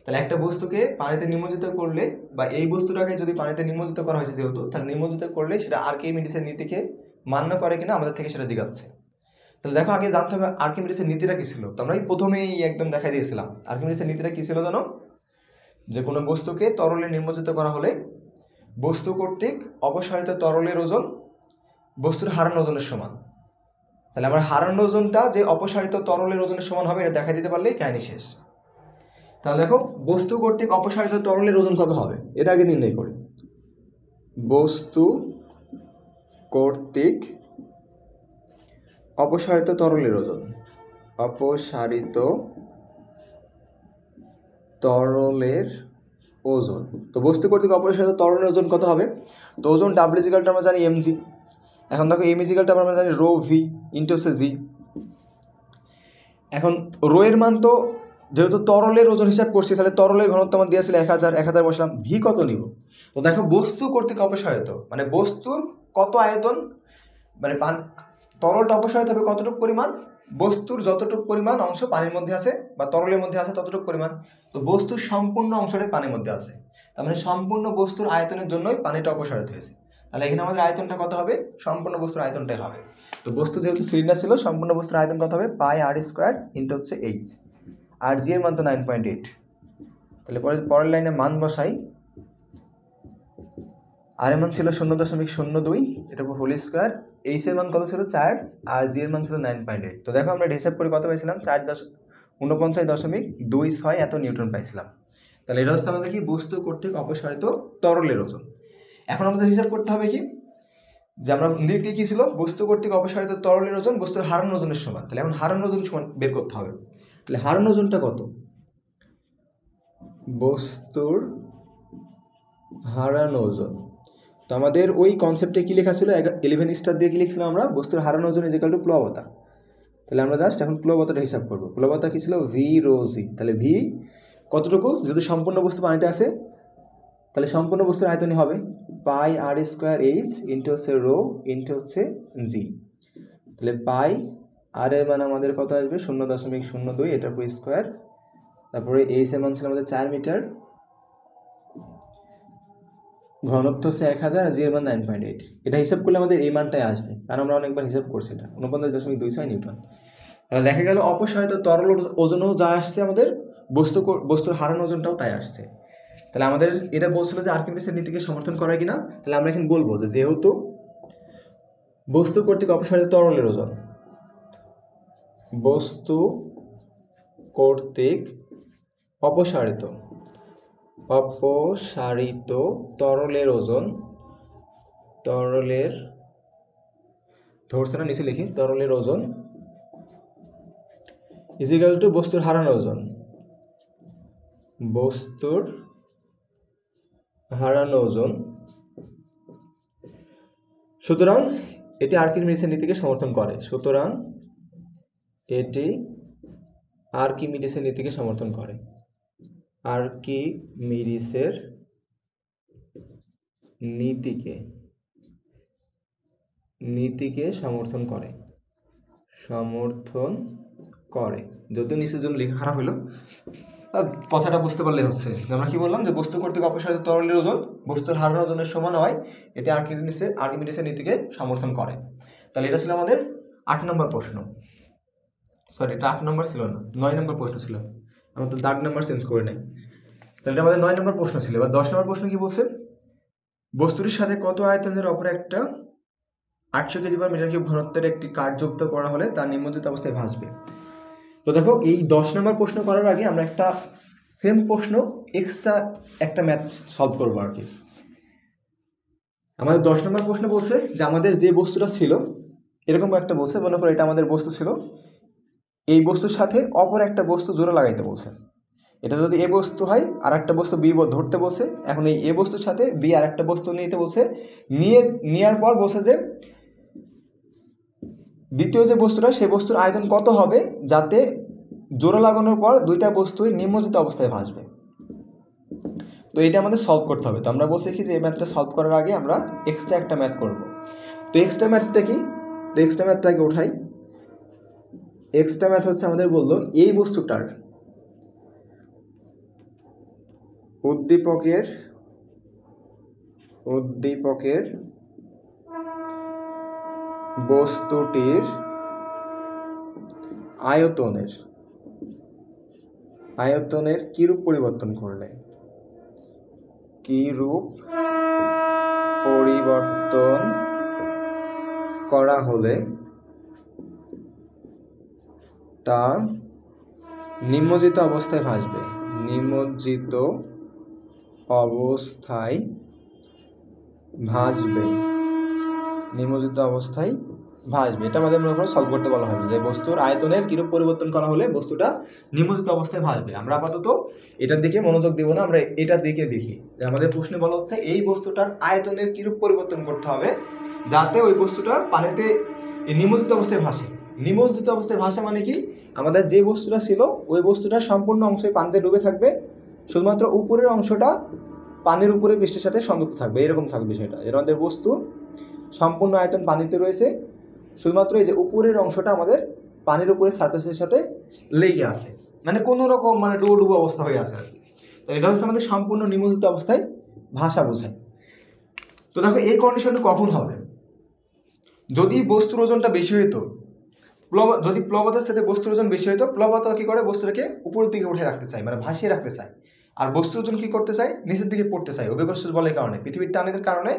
তাহলে একটা বস্তুকে পানিতে নিমজ্জিত করলে, বা এই বস্তুটাকে যদি পানিতে নিমজ্জিত করা হয়েছে যেহেতু, তাহলে নিমজ্জিত করলে সেটা আর্কিমিডিসের নীতিকে মান্য করে কিনা আমাদের থেকে সেটা জিজ্ঞাসছে। তাহলে দেখো, আগে জানতে হবে আর্কিমিডিসের নীতিটা কি ছিল। তো আমরা এই প্রথমেই একদম দেখাই দিয়েছিলাম আর্কিমিডিসের নীতিটা কি ছিল জানো? যে কোনো বস্তুকে তরলে নিমজ্জিত করা হলে বস্তু কর্তৃক অপসারিত তরলের ওজন বস্তুর হারানো ওজনের সমান। তাহলে আমার হারানো ওজনটা যে অপসারিত তরলের ওজনের সমান হবে, এটা দেখা দিতে পারলেই কাহিনী শেষ। তাহলে দেখো, বস্তু কর্তৃক অপসারিত তরলের ওজন কত হবে এটা আগে নির্ণয় করি। বস্তু কর্তৃক অপসারিত তরলের ওজন, অপসারিত তরলের ওজন। তো বস্তু কর্তৃক অপসারিত তরলের ওজন কত হবে? তো ওজন ডাব্লিউ ইকুয়ালটা আমরা জানি এমজি। এখন দেখো এম ইকুয়ালটা আমরা জানি রো ভি ইন্টু হচ্ছে জি। এখন রো এর মান তো যেহেতু তরলের ওজন হিসাব করছি, তাহলে তরলের ঘনত্ব আমার দেওয়া ছিল 1000 বসলাম। ভি কত নিব? তো দেখো, বস্তু কর্তৃক অপসারিত মানে বস্তুর কত আয়তন, মানে তরলটা অপসারিত হবে কতটুকু পরিমাণ? বস্তুর যতটুকু পরিমাণ অংশ পানির মধ্যে আছে বা তরলের মধ্যে আছে ততটুকু পরিমাণ। তো বস্তুর সম্পূর্ণ অংশটাই পানির মধ্যে আছে, তার মানে সম্পূর্ণ বস্তুর আয়তনের জন্যই পানিটা অপসারিত হয়েছে। তাহলে এখানে আমাদের আয়তনটা কত হবে? সম্পূর্ণ বস্তুর আয়তনটাই হবে। তো বস্তু যেহেতু সিলিন্ডার ছিল, সম্পূর্ণ বস্তুর আয়তন কত হবে? পাই আর স্কোয়ার ইন্টু হচ্ছে এইচ। আর জি এর মান তো 9.8। তাহলে পরের লাইনে মান বসাই। আর এর মান ছিল 0.02, এটার উপর হোল স্কোয়ার। এইচ এর মান কত ছিল? 4, আর জি এর মান ছিল 9.8। তো দেখো আমরা হিসাব করে কত পাইছিলাম? 49.26 এত নিউটন পাইছিলাম। তাহলে এটা হচ্ছে আমাদের কি? বস্তু কর্তৃক অপসারিত তরলের ওজন। এখন আমাদের হিসাব করতে হবে কি, যে আমরা নীতি কি ছিল? বস্তু কর্তৃক অপসারিত তরলের ওজন বস্তুর হারানো ওজনের সমান। তাহলে এখন হারানো ওজন সমান বের করতে হবে। তাহলে হারানো ওজনটা কত? বস্তুর হারানো ওজন। তো আমাদের ওই কনসেপ্টে কী লেখা ছিল? 11 স্টার দিয়ে কী লিখছিলাম আমরা? বস্তুর হারানো ওজন ইজ ইকুয়াল টু প্লবতা। তাহলে আমরা জাস্ট এখন প্লবতাটা হিসাব করবো। প্লবতা কী ছিল? ভি রো জি। তাহলে ভি কতটুকু? যদি সম্পূর্ণ বস্তু পানিতে আসে তাহলে সম্পূর্ণ বস্তুর আয়তনই হবে পাই আর স্কোয়ার এইচ ইন্টু হচ্ছে রো ইন্টু হচ্ছে জি। তাহলে পাই আর এর মান আমাদের কত আসবে? 0.02, এটার উপর স্কোয়ার। তারপরে এইচ এর মান ছিল আমাদের 4 মিটার, ঘনত্ব হচ্ছে 1000, আর জি এর মান 9.8। এটা হিসাব করলে আমাদের এই মানটাই আসবে, কারণ আমরা অনেকবার হিসাব করছি। এটা 49.26 নিউটন। তাহলে দেখা গেল অপসারিত তরল ওজনও যা আসছে আমাদের, বস্তুর হারানো ওজনটাও তাই আসছে। তাহলে আমাদের এটা বলছিল যে আর্কিমিডিসের নীতিকে সমর্থন করে কিনা। তাহলে আমরা এখন বলবো যে যেহেতু বস্তু কর্তৃক অপসারিত তরলের ওজন, বস্তু কর্তৃক অপসারিত তরলের ওজন, তরলের ধরছে না, নিচে লিখি, তরলের ওজন ইজ ইকুয়াল টু বস্তুর হারানো ওজন, বস্তুর হারানো ওজন। সুতরাং এটি আর্কিমিডিসের নীতিকে সমর্থন করে। সুতরাং এটি আর্কিমিডিসের নীতিকে সমর্থন করে। আর্কিমিডিসের নীতিকে সমর্থন করে। যদিও নিচের জন্য লেখা খারাপ হলো, কথাটা বুঝতে পারলে হচ্ছে। আমরা কি বললাম? যে বস্তু কর্তৃক অপসারিত তরলের ওজন বস্তুর হারানো ওজনের সমান হয়, এটি আর্কিমিডিসের নীতিকে সমর্থন করে। তাহলে এটা ছিল আমাদের 8 নম্বর প্রশ্ন। সরি, এটা 8 নম্বর ছিল না, 9 নম্বর প্রশ্ন ছিল। আমরা তো দাগ নাম্বার চেঞ্জ করে নাই। তাহলে এটা আমাদের 9 নম্বর প্রশ্ন ছিল। এবার 10 নম্বর প্রশ্ন কি বলছে? বস্তুটির সাথে কত আয়তনের অপর একটা 800 কেজি বা মিটার কিউব ঘনত্বের একটি কাঠ যুক্ত করা হলে তার নিমজ্জিত অবস্থায় ভাসবে। তো দেখো, এই 10 নম্বর প্রশ্ন করার আগে আমরা একটা সেম প্রশ্ন এক্সট্রা একটা ম্যাথ সলভ করবো আর কি। আমাদের 10 নম্বর প্রশ্ন বলছে যে আমাদের যে বস্তুটা ছিল এরকম একটা বলছে, মনে করো এটা আমাদের বস্তু ছিল, এই বস্তুর সাথে অপর একটা বস্তু জোড়া লাগাইতে বলছে। এটা যদি এ বস্তু হয় আর একটা বস্তু বি ধরতে বলছে, এখন এই এ বস্তুর সাথে বি আর একটা বস্তু নিতে বলছে, নেওয়ার পর বলছে যে দ্বিতীয় যে বস্তুটা সেই বস্তুর আয়তন কত হবে যাতে জোড়া লাগানোর পর দুইটা বস্তুই নিমজ্জিত অবস্থায় ভাসবে। তো এটা আমাদের সলভ করতে হবে। তো আমরা বলছি কি যে এই ম্যাথটা সলভ করার আগে আমরা এক্সট্রা একটা ম্যাথ করব। তো এক্সট্রা ম্যাথটা কি? তো এক্সট্রা ম্যাথটাকে উঠাই। এক্সট্রা ম্যাথ হচ্ছে আমাদের বললো এই বস্তুটার উদ্দীপকের বস্তুটির আয়তনের কিরূপ পরিবর্তন করলে করা হলে তা নিমজ্জিত অবস্থায় ভাসবে। এটা আমাদের মনে করো সলভ করতে বলা হবে যে বস্তুর আয়তনের কিরূপ পরিবর্তন করা হলে বস্তুটা নিমজ্জিত অবস্থায় ভাসবে। আমরা আপাতত এটার দিকে মনোযোগ দেব না, আমরা এটার দিকে দেখি। আমাদের প্রশ্নে বলা হচ্ছে এই বস্তুটার আয়তনের কিরূপ পরিবর্তন করতে হবে যাতে ওই বস্তুটা পানিতে নিমজ্জিত অবস্থায় ভাসে। নিমজ্জিত অবস্থায় ভাসা মানে কি, আমাদের যে বস্তুটা ছিল ওই বস্তুটা সম্পূর্ণ অংশে পানিতে ডুবে থাকবে, শুধুমাত্র উপরের অংশটা পানির উপরে পৃষ্ঠের সাথে সংযুক্ত থাকবে, এরকম থাকবে বিষয়টা। এর আমাদের বস্তু সম্পূর্ণ আয়তন পানিতে রয়েছে, শুধুমাত্র এই যে উপরের অংশটা আমাদের পানির উপরে সারফেসের সাথে লেগে আছে, মানে কোনো রকম মানে ডুবো অবস্থা হয়ে আছে আর কি। তো এটা হচ্ছে আমাদের সম্পূর্ণ নিমজ্জিত অবস্থায় ভাষা বোঝায়। তো দেখো এই কন্ডিশনটা কখন হবে, যদি বস্তুর ওজনটা বেশি হইতো, যদি প্লবতার সাথে বস্তুর ওজন বেশি হইতো, প্লবতা কি করে বস্তুটাকে উপরের দিকে উঠে রাখতে চায়, মানে ভাসিয়ে রাখতে চায়। আর বস্তুর ওজন কি করতে চায়, নিচের দিকে পড়তে চায় অভিকর্ষ বলের কারণে, পৃথিবীর টানের কারণে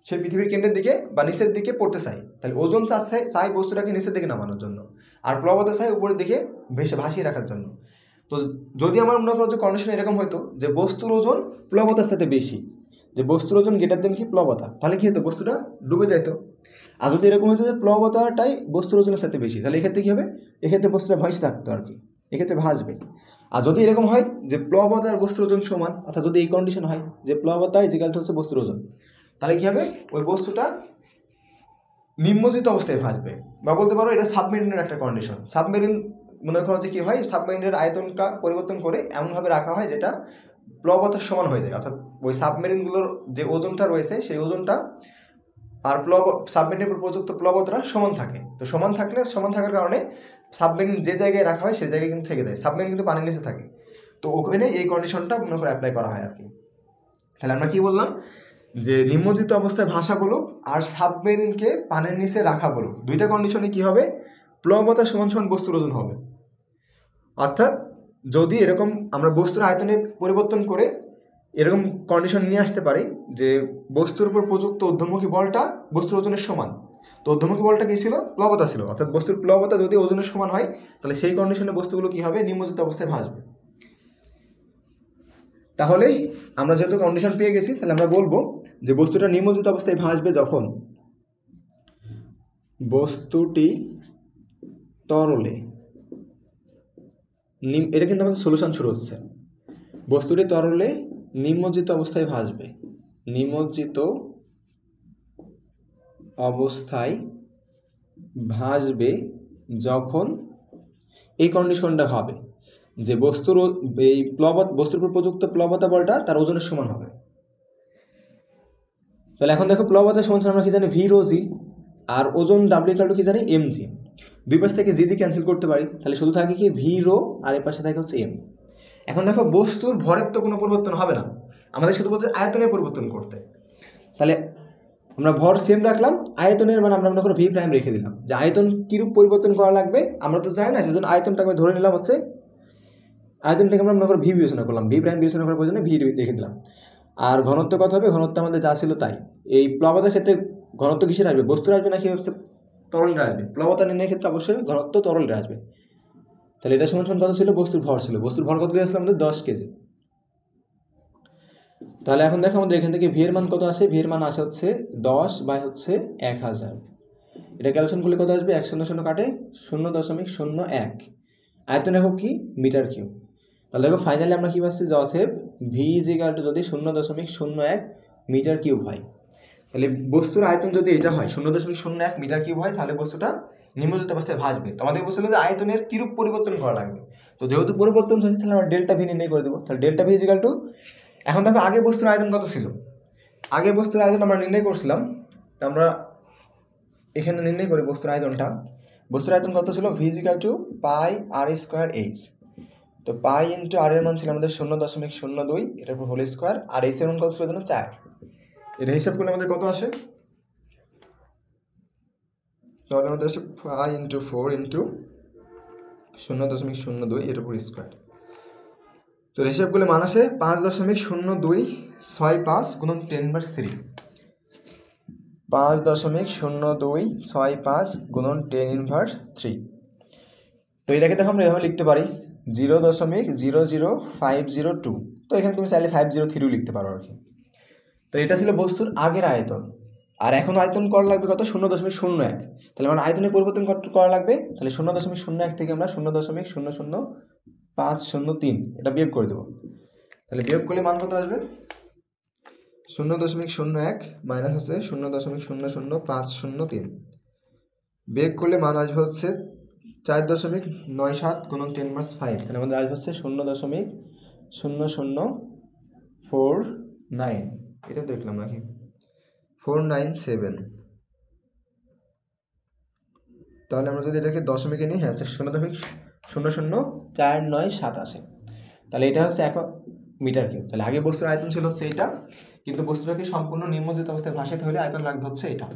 সে পৃথিবীর কেন্দ্রের দিকে বা নিচের দিকে পড়তে চায়। তাহলে ওজন চাই বস্তুটাকে নিচের দিকে নামানোর জন্য, আর প্লবতা চাই উপরের দিকে ভাসিয়ে রাখার জন্য। তো যদি আমার মনে করো যে কন্ডিশন এরকম হতো যে বস্তুর ওজন প্লবতার সাথে বেশি, যে বস্তুর ওজন গ্রেটার দেন কি প্লবতা, তাহলে কি হতো, বস্তুটা ডুবে যাইতো। আর যদি এরকম হতো যে প্লবতাটাই বস্তুর ওজনের সাথে বেশি, তাহলে এক্ষেত্রে কী হবে, এক্ষেত্রে বস্তুটা ভাসতে থাকতো আর কি, এক্ষেত্রে ভাসবে। আর যদি এরকম হয় যে প্লবতা আর বস্তুর ওজন সমান, অর্থাৎ যদি এই কন্ডিশন হয় যে প্লবতা ইজিক্যাল হচ্ছে বস্তুর ওজন, তাহলে কী হবে, ওই বস্তুটা নিমজ্জিত অবস্থায় ভাসবে। বা বলতে পারো এটা সাবমেরিনের একটা কন্ডিশন। সাবমেরিন মনে করা হচ্ছে কী হয়, সাবমেরিনের আয়তনটা পরিবর্তন করে এমনভাবে রাখা হয় যেটা প্লবতার সমান হয়ে যায়, অর্থাৎ ওই সাবমেরিনগুলোর যে ওজনটা রয়েছে সেই ওজনটা আর সাবমেরিনের উপর প্রযুক্ত প্লবতরা সমান থাকে। তো সমান থাকার কারণে সাবমেরিন যে জায়গায় রাখা হয় সেই জায়গায় কিন্তু থেকে যায়, সাবমেরিন কিন্তু পানির নিচে থাকে। তো ওখানে এই কন্ডিশনটা মনে করে অ্যাপ্লাই করা হয় আর কি। তাহলে আমরা কি বললাম যে নিমজ্জিত অবস্থায় ভাসা বলুক আর সাবমেরিনকে পানির নিচে রাখা বলুক, দুইটা কন্ডিশনে কি হবে, প্লবতা সমান সমান বস্তুর ওজন হবে। অর্থাৎ যদি এরকম আমরা বস্তুর আয়তনে পরিবর্তন করে এরকম কন্ডিশন নিয়ে আসতে পারি যে বস্তুর উপর প্রযুক্ত ঊর্ধ্বমুখী বলটা বস্তুর ওজনের সমান, তো ঊর্ধ্বমুখী বলটা কী ছিল, প্লবতা ছিল, অর্থাৎ বস্তুর প্লবতা যদি ওজনের সমান হয় তাহলে সেই কন্ডিশনে বস্তুগুলো কী হবে, নিমজ্জিত অবস্থায় ভাসবে। তাহলেই আমরা যেহেতু কন্ডিশন পেয়ে গেছি, তাহলে আমরা বলবো যে বস্তুটা নিমজ্জিত অবস্থায় ভাসবে যখন বস্তুটি তরলে, এটা কিন্তু আমাদের সলিউশন শুরু হচ্ছে, বস্তুটি তরলে নিমজ্জিত অবস্থায় ভাসবে, নিমজ্জিত অবস্থায় ভাসবে যখন এই কন্ডিশনটা হবে যে বস্তুর এই বস্তুর উপর প্রযুক্ত প্লবতা বলটা তার ওজনের সমান হবে। তাহলে এখন দেখো প্লবতার সমান আমরা কি জানি ভি রো জি, আর ওজন ডাব্লিউ ইকুয়াল টু কি জানি এম জি। দুই পাশ থেকে জি জি ক্যান্সেল করতে পারি, তাহলে শুধু থাকে কি ভি রো আর এর পাশে থাকে হচ্ছে এম। এখন দেখো বস্তুর ভরের তো কোনো পরিবর্তন হবে না, আমাদের শুধু বলছে আয়তনের পরিবর্তন করতে। তাহলে আমরা ভর সেম রাখলাম, আয়তনের মানে আমরা মনে করো ভি প্রাইম রেখে দিলাম, যে আয়তন কীরূপ পরিবর্তন করা লাগবে আমরা তো জানি না, সেজন্য আয়তনটাকে ধরে নিলাম হচ্ছে, আয়তনটাকে আমরা মনে করো ভি বিবেচনা করলাম, ভি প্রাইম বিবেচনা করার প্রয়োজনে ভি রেখে দিলাম। আর ঘনত্ব কত হবে, ঘনত্ব আমাদের যা ছিল তাই। এই প্লবতার ক্ষেত্রে ঘনত্ব কিসের আসবে, বস্তুর আসবে নাকি হচ্ছে তরলের আসবে, প্লবতা নির্ণয়ের ক্ষেত্রে অবশ্যই ঘনত্ব তরলের আসবে। তাহলে এটা সমান কত ছিল, বস্তুর ভর ছিল, বস্তুর ভর কত দিয়েছিলাম আমাদের 10 কেজি। তাহলে এখন দেখো আমাদের এখান থেকে ভি এর মান কত আসে, ভি এর মান আসে হচ্ছে 10/1000। এটা ক্যালকুলেশন করলে কত আসবে, 100 কাটে 0.01। আয়তন একক কি, মিটার কিউব। তাহলে দেখো ফাইনালি আমরা কি পাচ্ছি, যে অতএব ভি ইজ ইকুয়াল টু যদি 0.01 মিটার কিউব হয়, তাহলে বস্তুর আয়তন যদি এটা হয় 0.01 মিটার কিউব হয়, তাহলে বস্তুটা নিম্নজিত অবস্থায় ভাসবে। তো আমাদের বলছিল যে আয়তনের কিরূপ পরিবর্তন করা লাগবে। তো যেহেতু পরিবর্তন হচ্ছে, তাহলে আমরা ডেল্টা ভি নির্ণয় করে দেবো। তাহলে delta V is equal two, এখন দেখো আগে বস্তুর আয়তন কত ছিল, আগে বস্তুর আয়তন আমরা নির্ণয় করছিলাম। তো আমরা এখানে নির্ণয় করি বস্তুর আয়তনটা। বস্তুর আয়তন কত ছিল, V is equal to pi r square H. তো পাই ইন্টু আর এর মান ছিল আমাদের 0.02, এটার উপর হোল স্কোয়ার, আর এইচ এর মান কত ছিল যেন 4। এটা হিসাব করলে আমাদের কত আসে, তাহলে আমাদের আসে 5 ইন্টু 4 ইন্টু 0.02 এর উপর স্কোয়ার। তো হিসাব করলে মান আসে 5.0265 গুণন 10/3, 5.0265 গুণন 10/3। তো এটাকে দেখো আমরা এভাবে লিখতে পারি 0.00502। তো এখানে তুমি চাইলে 503 লিখতে পারো আর কি। তো এটা ছিল বস্তুর আগের আয়তন, আর এখন আয়তন করা লাগবে কত, 0.01। তাহলে আমার আয়তনের পরিবর্তন করা লাগবে, তাহলে 0.01 থেকে আমরা 0.00503 এটা বিয়োগ করে দেবো। তাহলে বিয়োগ করলে মান কত আসবে, 0.01 মাইনাস হচ্ছে 0.00503, বিয়োগ করলে মান আসবে হচ্ছে 4.97 গুণন 10/5। তাহলে আমাদের আসবে হচ্ছে 0.0049, এটা দেখলাম নাকি 497। তাহলে আমরা যদি এটাকে দশমিকে নিই, হ্যাঁ 0.004987 আসে। তাহলে এটা হচ্ছে এখন মিটার কিউব। তাহলে আগে বস্তুর আয়তন ছিল হচ্ছে এটা, কিন্তু বস্তুটাকে সম্পূর্ণ নিম্নজিত অবস্থায় ভাসাতে হলে আয়তন লাগবে হচ্ছে এটা।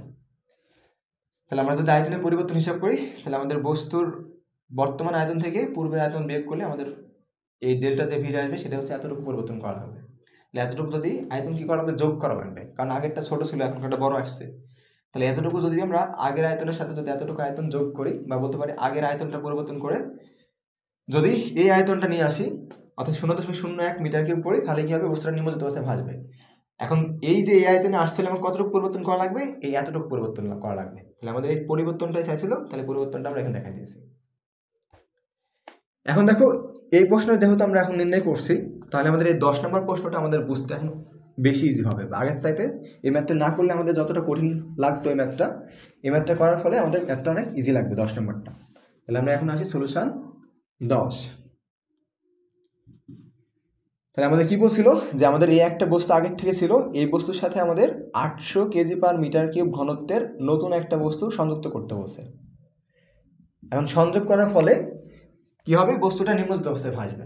তাহলে আমরা যদি আয়তনের পরিবর্তন হিসাব করি, তাহলে আমাদের বস্তুর বর্তমান আয়তন থেকে পূর্বের আয়তন বিয়োগ করলে আমাদের এই ডেল্টা যে ভিড় আসবে সেটা হচ্ছে এতটুকু পরিবর্তন করা লাগবে। তাহলে এতটুকু যদি আয়তন কী করা লাগবে, যোগ করা লাগবে, কারণ আগেরটা ছোট ছিল এখন একটা বড় আসছে। তাহলে এতটুকু যদি আমরা আগের আয়তনের সাথে যদি এতটুকু আয়তন যোগ করি, বা বলতে পারি আগের আয়তনটা পরিবর্তন করে যদি এই আয়তনটা নিয়ে আসি, অর্থাৎ 0.01 মিটার কিউব পড়ি, তাহলে কি হবে, বস্তুটা নিম্নজিত অবস্থায় ভাসবে। এখন এই যে এই আয়তনে আসতে হলে আমার কতটুকু পরিবর্তন করা লাগবে, এই এতটুকু পরিবর্তন করা লাগবে। তাহলে আমাদের এই পরিবর্তনটাই চাইছিল, তাহলে পরিবর্তনটা আমরা এখানে দেখা দিয়েছি। এখন দেখো এই প্রশ্ন যেহেতু আমরা এখন নির্ণয় করছি, তাহলে আমাদের এই 10 নম্বর প্রশ্নটা আমাদের বুঝতে এখন বেশি ইজি হবে। আগের চাইতে এই ম্যাথটা না করলে আমাদের যতটা কঠিন লাগতো এই ম্যাথটা করার ফলে আমাদের ম্যাথটা অনেক ইজি লাগবে 10 নম্বরটা। তাহলে আমরা এখন আসি সলিউশন 10। তাহলে আমাদের কি বলছিল, যে আমাদের এই একটা বস্তু আগের থেকে ছিল, এই বস্তুর সাথে আমাদের 800 কেজি/মিটার কিউব ঘনত্বের নতুন একটা বস্তু সংযুক্ত করতে বলছে। এখন সংযোগ করার ফলে কি হবে, বস্তুটা নিম্নজিত অবস্থায় ভাসবে।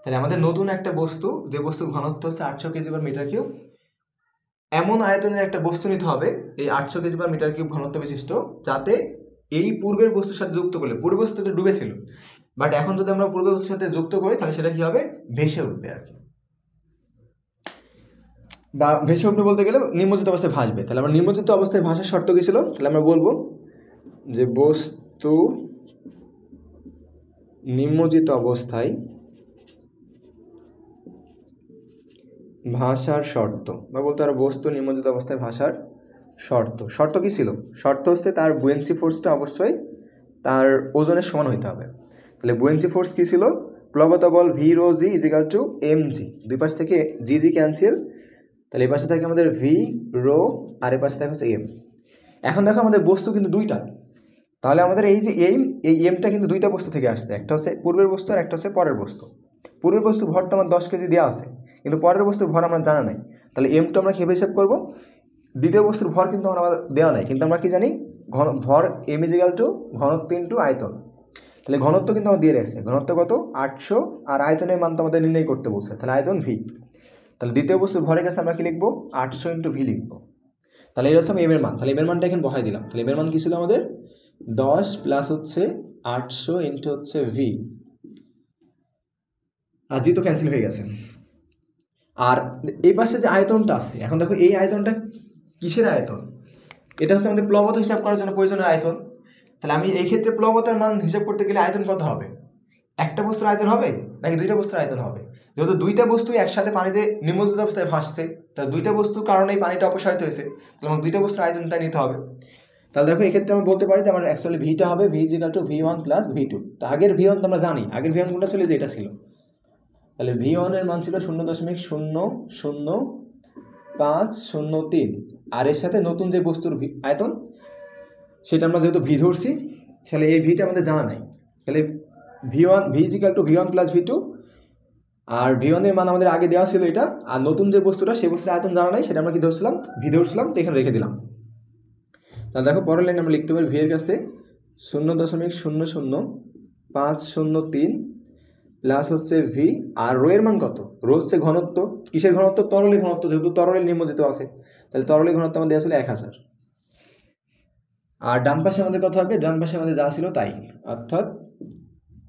তাহলে আমাদের নতুন একটা বস্তু, যে বস্তুর ঘনত্ব হচ্ছে 800 কেজি/মিটার কিউব, এমন আয়তনের একটা বস্তু নিতে হবে এই 800 কেজি/মিটার কিউব ঘনত্ব বিশিষ্ট, যাতে এই পূর্বের বস্তুর সাথে যুক্ত করলে, পূর্বের বস্তুটা ডুবেছিল, বাট এখন যদি আমরা পূর্বের বস্তুর সাথে যুক্ত করি, তাহলে সেটা কি হবে, ভেসে উঠবে আর কি, বা ভেসে উঠবে বলতে গেলে নিম্নজিত অবস্থায় ভাসবে। তাহলে আমরা নিম্নজিত অবস্থায় ভাসার শর্ত কী ছিল, তাহলে আমরা বলবো যে বস্তু নিম্নজিত অবস্থায় ভাসার শর্ত, বা বলতে পারো বস্তু নিম্নজিত অবস্থায় ভাসার শর্ত কী ছিল, শর্ত হচ্ছে তার বুয়েন্সি ফোর্সটা অবশ্যই তার ওজনের সমান হইতে হবে। তাহলে বুয়েন্সি ফোর্স কী ছিল, প্লবতা বল V rho g is equal to m g, দুই পাশ থেকে জি জি ক্যান্সেল, তাহলে এই পাশে থাকে আমাদের ভি রো, আর এই পাশে থাকে হচ্ছে এম। এখন দেখো আমাদের বস্তু কিন্তু দুইটা, তাহলে আমাদের এই যে এই এমটা কিন্তু দুইটা বস্তু থেকে আসছে, একটা হচ্ছে পূর্বের বস্তু আর একটা হচ্ছে পরের বস্তু। পূর্বের বস্তুর ভর তো আমার 10 কেজি দেওয়া আছে, কিন্তু পরের বস্তুর ভর আমরা জানা নাই। তাহলে এমটা আমরা কীভাবে হিসাব করবো, দ্বিতীয় বস্তুর ভর কিন্তু আমার দেওয়া নাই, কিন্তু আমরা কি জানি, ভর এম ইজ ইকুয়াল টু ঘনত্ব ইন্টু আয়তন। তাহলে ঘনত্ব কিন্তু আমার দিয়ে রেখেছে, ঘনত্ব কত 800, আর আয়তনের মান তো আমাদের নির্ণয় করতে বলছে, তাহলে আয়তন ভি। তাহলে দ্বিতীয় বস্তুর ভরের কাছে আমরা কি লিখবো, 800 ইন্টু ভি লিখবো। তাহলে এর হচ্ছে এমের মান, তাহলে এমের মানটা এখানে বসাই দিলাম। তাহলে এমের মান কী ছিল আমাদের 10 প্লাস হচ্ছে 800 ইন্টু হচ্ছে ভি, আর জি তো ক্যান্সেল হয়ে গেছে। আর এই পাশে যে আয়তনটা আছে, এখন দেখো এই আয়তনটা কিসের আয়তন, এটা হচ্ছে আমাদের প্লবতা হিসাব করার জন্য প্রয়োজনীয় আয়তন। তাহলে আমি এই ক্ষেত্রে প্লবতার মান হিসাব করতে গেলে আয়তন কত হবে, একটা বস্তুর আয়তন হবে নাকি দুইটা বস্তুর আয়তন হবে? যেহেতু দুইটা বস্তু একসাথে পানিতে নিমজ্জিত অবস্থায় ভাসছে, তাহলে দুইটা বস্তুর কারণেই পানিটা অপসারিত হয়েছে, তাহলে আমার দুইটা বস্তুর আয়তনটা নিতে হবে। তাহলে দেখো এক্ষেত্রে আমরা বলতে পারি যে আমার অ্যাকচুয়ালি ভিটা হবে V is equal to V1 plus V2। তো আগের V1 তো আমরা জানি, আগের V1 কোনটা ছিল, যে এটা ছিল। তাহলে V1 এর মান ছিল 0.00503, আর এর সাথে নতুন যে বস্তুর আয়তন সেটা আমরা যেহেতু ভি ধরছি, তাহলে এই ভিটা আমাদের জানা নাই। তাহলে V is equal to V1 plus V2, আর V1 এর মান আমাদের আগে দেওয়া ছিল এটা, আর নতুন যে বস্তুটা সেই বস্তুর আয়তন জানা নাই, সেটা আমরা কি ধরছিলাম, ভি ধরছিলাম, তো এখানে রেখে দিলাম। তাহলে দেখো পরের লাইন আমরা লিখতে পারি ভি এর কাছে 0.00503 প্লাস হচ্ছে ভি, আর রো এর মান কত, রো হচ্ছে ঘনত্ব, কিসের ঘনত্ব, তরলের ঘনত্ব, যেহেতু তরলের নিমজ্জিত আছে, তাহলে তরলের ঘনত্ব আমাদের আসলে 1000। আর ডান পাশে আমাদের কত হবে, ডান পাশে আমাদের যা ছিল তাই, অর্থাৎ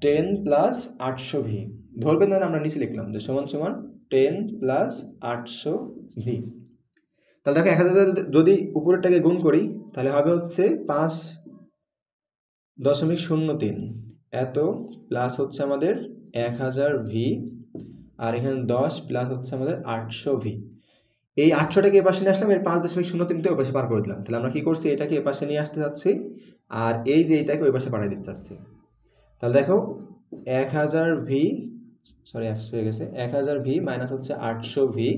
10 প্লাস 800 ভি ধরবেন না, আমরা নিচে লিখলাম যে সমান সমান 10 প্লাস 800 ভি। তাহলে দেখো 1000 যদি উপরেরটাকে গুণ করি তাহলে হবে হচ্ছে 5.03 এত, প্লাস হচ্ছে আমাদের 1000 ভি, আর এখানে 10 প্লাস হচ্ছে আমাদের 800 ভি। এই 800টাকে এ পাশে নিয়ে আসলাম, এর 5.03টা ওই পাশে পার করে দিলাম। তাহলে আমরা কি করছি, এটাকে এ পাশে নিয়ে আসতে যাচ্ছি, আর এই যে এইটাকে ওই পাশে পাঠিয়ে দিতে চাচ্ছি। তাহলে দেখো 1000 ভি, সরি 100 হয়ে গেছে, 1000 ভি মাইনাস হচ্ছে 800 ভি